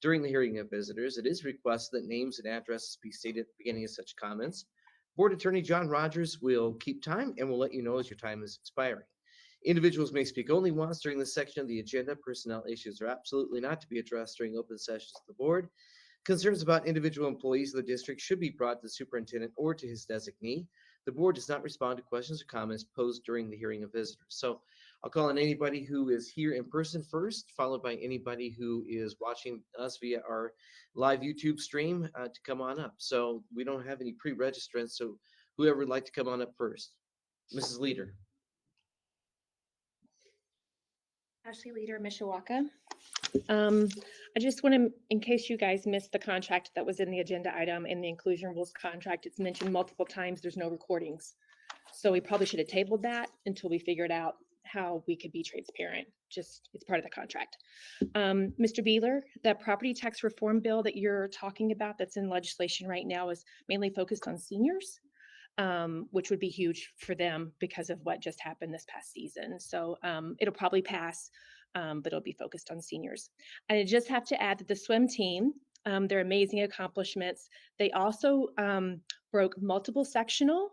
during the hearing of visitors. It is requested that names and addresses be stated at the beginning of such comments. Board Attorney John Rogers will keep time and will let you know as your time is expiring. Individuals may speak only once during this section of the agenda. Personnel issues are absolutely not to be addressed during open sessions of the board. Concerns about individual employees of the district should be brought to the superintendent or to his designee. The board does not respond to questions or comments posed during the hearing of visitors. So I'll call on anybody who is here in person first, followed by anybody who is watching us via our live YouTube stream to come on up. So we don't have any pre-registrants, so whoever would like to come on up first. Mrs. Leader. Ashley Leader, Mishawaka. I just want to, in case you guys missed the contract that was in the agenda item in the inclusion rules contract, it's mentioned multiple times, there's no recordings. So we probably should have tabled that until we figured out how we could be transparent. Just, it's part of the contract. Mr. Beeler, that property tax reform bill that you're talking about that's in legislation right now is mainly focused on seniors, which would be huge for them because of what just happened this past season. So it'll probably pass, but it'll be focused on seniors. And I just have to add that the swim team, their amazing accomplishments, they also broke multiple sectional,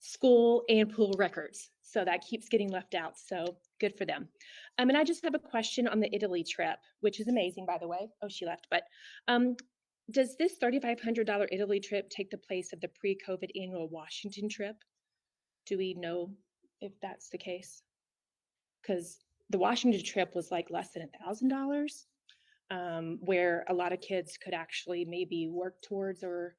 school, and pool records. So that keeps getting left out. So good for them. And I just have a question on the Italy trip, which is amazing, by the way. Oh, she left. But does this $3,500 Italy trip take the place of the pre-COVID annual Washington trip? Do we know if that's the case? Because the Washington trip was like less than $1,000, where a lot of kids could actually maybe work towards, or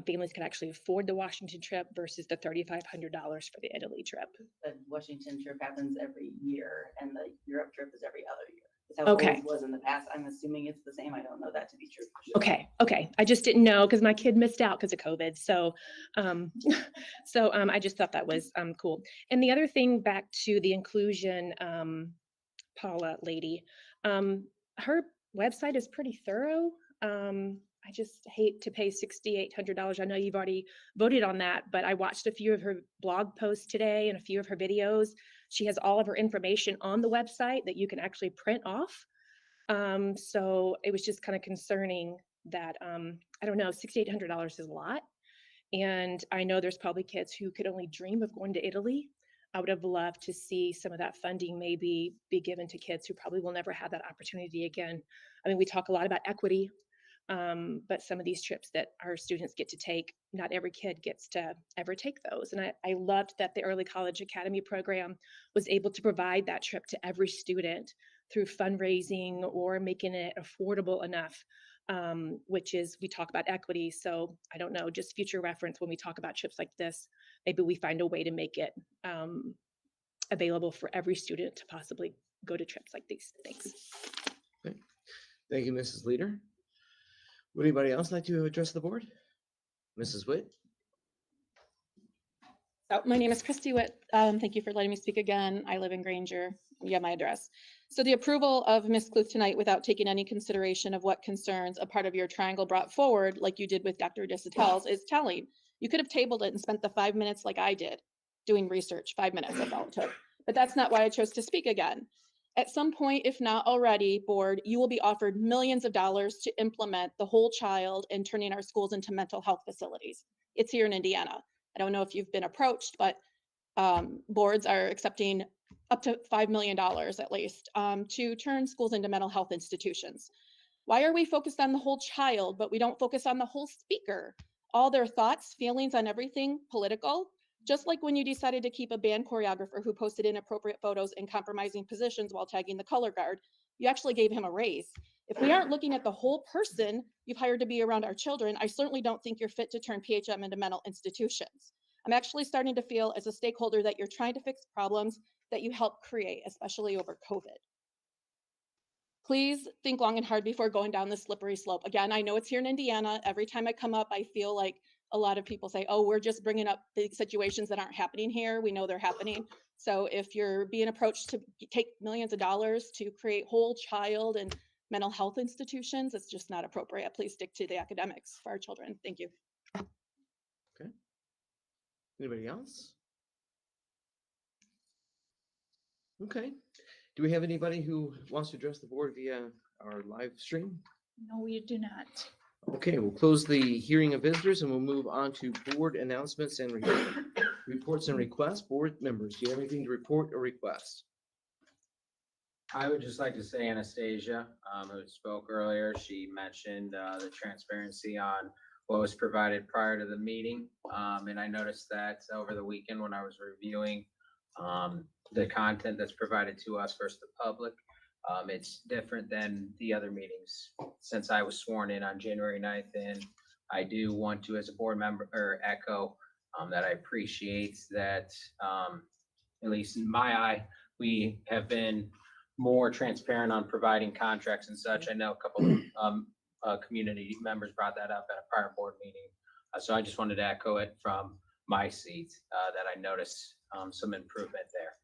families could actually afford the Washington trip versus the $3,500 for the Italy trip. The Washington trip happens every year and the Europe trip is every other year. That's how it Okay. always was in the past. I'm assuming it's the same. I don't know that to be true. for sure. Okay. I just didn't know because my kid missed out because of COVID. So, I just thought that was cool. And the other thing, back to the inclusion, Paula lady, her website is pretty thorough. I just hate to pay $6,800. I know you've already voted on that, but I watched a few of her blog posts today and a few of her videos. She has all of her information on the website that you can actually print off. So it was just kind of concerning that, I don't know, $6,800 is a lot. And I know there's probably kids who could only dream of going to Italy. I would have loved to see some of that funding maybe be given to kids who probably will never have that opportunity again. I mean, we talk a lot about equity, but some of these trips that our students get to take, not every kid gets to ever take those. And I loved that the Early College Academy program was able to provide that trip to every student through fundraising or making it affordable enough, which is, we talk about equity. So I don't know, just future reference when we talk about trips like this, maybe we find a way to make it available for every student to possibly go to trips like these. Thanks. Okay. Thank you, Mrs. Leader. Would anybody else like to address the board? Mrs. Witt? So my name is Christy Witt. Thank you for letting me speak again. I live in Granger. You have my address. So the approval of Ms. Kluth tonight without taking any consideration of what concerns a part of your triangle brought forward, like you did with Dr. Disatel's, is telling. You could have tabled it and spent the 5 minutes like I did doing research. 5 minutes that's all it took. But that's not why I chose to speak again. At some point, if not already, board, you will be offered millions of dollars to implement the whole child and turning our schools into mental health facilities. It's here in Indiana. I don't know if you've been approached, but boards are accepting up to $5 million at least to turn schools into mental health institutions. Why are we focused on the whole child, but we don't focus on the whole speaker? All their thoughts, feelings on everything political, just like when you decided to keep a band choreographer who posted inappropriate photos and compromising positions while tagging the color guard, you actually gave him a raise. If we aren't looking at the whole person you've hired to be around our children, I certainly don't think you're fit to turn PHM into mental institutions. I'm actually starting to feel as a stakeholder that you're trying to fix problems that you helped create, especially over COVID. Please think long and hard before going down this slippery slope. Again, I know it's here in Indiana. Every time I come up, I feel like a lot of people say, oh, we're just bringing up the situations that aren't happening here. We know they're happening. So if you're being approached to take millions of dollars to create whole child and mental health institutions, it's just not appropriate. Please stick to the academics for our children. Thank you. Okay. Anybody else? Okay. Do we have anybody who wants to address the board via our live stream? No, we do not. Okay, we'll close the hearing of visitors and we'll move on to board announcements and reports and requests. Board members, do you have anything to report or request? I would just like to say Anastasia, who spoke earlier, she mentioned the transparency on what was provided prior to the meeting. And I noticed that over the weekend when I was reviewing the content that's provided to us versus the public. It's different than the other meetings since I was sworn in on January 9th. And I do want to, as a board member, echo that I appreciate that, at least in my eye, we have been more transparent on providing contracts and such. I know a couple community members brought that up at a prior board meeting. So I just wanted to echo it from my seat that I noticed some improvement there.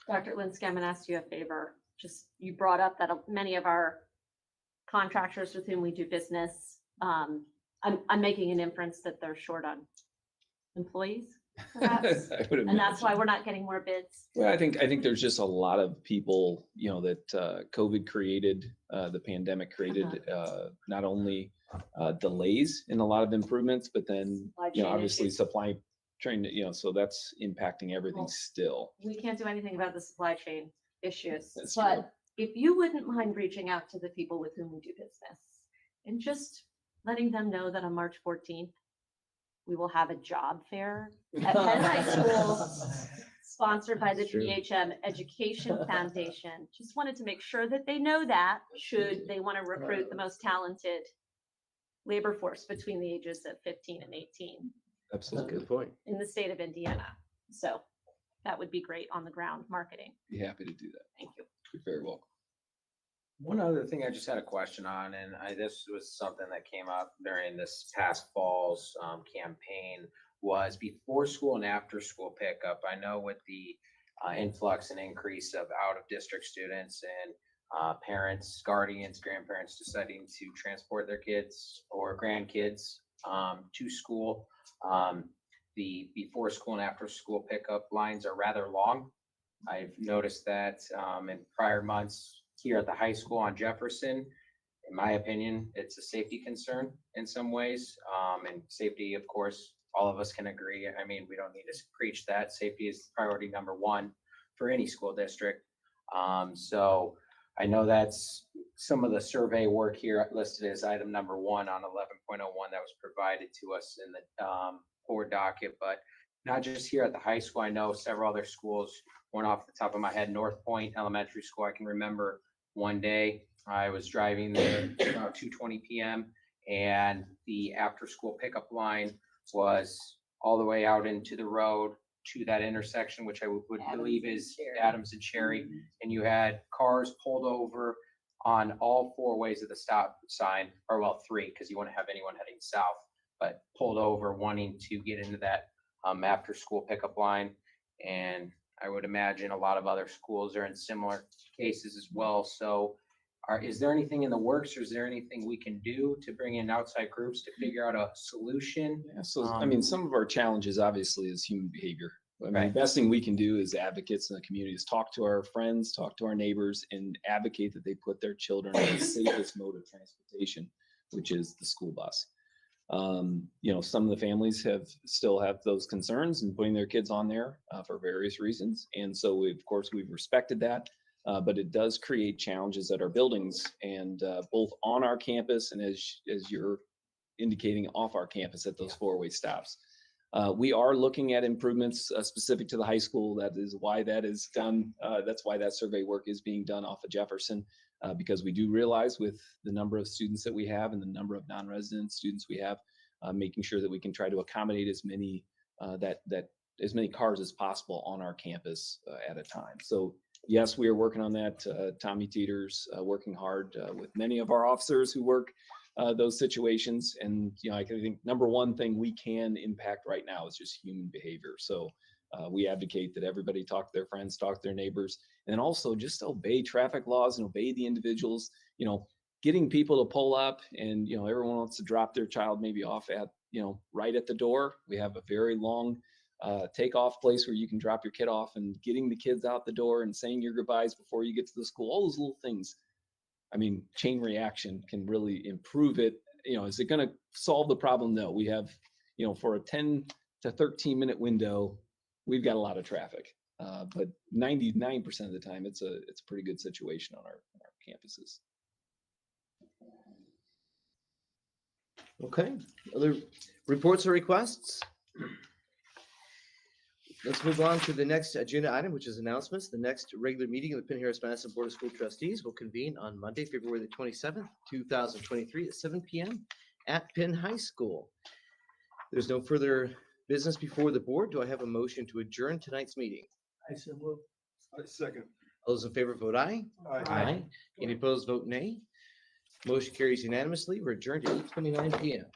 Dr. Linsky, I'm going to ask you a favor. Just, you brought up that many of our contractors with whom we do business, I'm making an inference that they're short on employees, perhaps, and that's why we're not getting more bids. Well, I think there's just a lot of people, you know, that COVID created, the pandemic created, not only delays in a lot of improvements, but then, you know, obviously supply chain, you know, so that's impacting everything still. We can't do anything about the supply chain issues, That's but true. if you wouldn't mind reaching out to the people with whom we do business and just letting them know that on March 14th, we will have a job fair at Penn High School, sponsored by the PHM Education Foundation. Just wanted to make sure that they know that should they want to recruit the most talented labor force between the ages of 15 and 18. Absolutely. Good point. In the state of Indiana. So that would be great on the ground marketing. Be happy to do that. Thank you. You're very welcome. One other thing I just had a question on, and this was something that came up during this past fall's campaign, was before school and after school pickup. I know with the influx and increase of out-of-district students and parents, guardians, grandparents deciding to transport their kids or grandkids to school, the before school and after school pickup lines are rather long. I've noticed that in prior months here at the high school on Jefferson. In my opinion, it's a safety concern in some ways. And safety, of course, all of us can agree. I mean, we don't need to preach that. Safety is priority number one for any school district. So I know that's some of the survey work here listed as item number 1 on 11.01 that was provided to us in the board docket, but not just here at the high school. I know several other schools, one off the top of my head, North Point Elementary School. I can remember one day I was driving there about 2:20 p.m. and the after school pickup line was all the way out into the road to that intersection, which I would Adams believe and is Cherry. Adams and Cherry. And you had cars pulled over on all four ways of the stop sign, or well, three, because you wouldn't have anyone heading south, but pulled over wanting to get into that after school pickup line. And I would imagine a lot of other schools are in similar cases as well. So is there anything in the works, or is there anything we can do to bring in outside groups to figure out a solution? Yeah, so, I mean, some of our challenges obviously is human behavior. I mean, Right. the best thing we can do as advocates in the community is talk to our friends, talk to our neighbors, and advocate that they put their children on the safest mode of transportation, which is the school bus. You know, some of the families still have those concerns and putting their kids on there for various reasons. And so of course, we've respected that, but it does create challenges at our buildings and both on our campus and as you're indicating off our campus at those four-way stops. We are looking at improvements specific to the high school. That is why that is done. That's why that survey work is being done off of Jefferson, because we do realize with the number of students that we have and the number of non-resident students we have, making sure that we can try to accommodate as many as many cars as possible on our campus at a time. So yes, we are working on that. Tommy Teeter's working hard with many of our officers who work those situations. And, you know, I think number one thing we can impact right now is just human behavior. So we advocate that everybody talk to their friends, talk to their neighbors, and then also just obey traffic laws and obey the individuals, you know, getting people to pull up and, you know, everyone wants to drop their child maybe off at, you know, right at the door. We have a very long takeoff place where you can drop your kid off, and getting the kids out the door and saying your goodbyes before you get to the school, all those little things. I mean, chain reaction can really improve it. You know, is it going to solve the problem? No. We have, you know, for a 10 to 13 minute window, we've got a lot of traffic. But 99% of the time, it's a pretty good situation on our campuses. Okay, other reports or requests? Let's move on to the next agenda item, which is announcements. The next regular meeting of the Penn-Harris-Madison Board of School Trustees will convene on Monday, February the 27th, 2023 at 7 p.m. at Penn High School. There's no further business before the board. Do I have a motion to adjourn tonight's meeting? I so move. I second. All those in favor vote aye. Aye. Any opposed vote nay. Motion carries unanimously. We're adjourned at 8:29 p.m.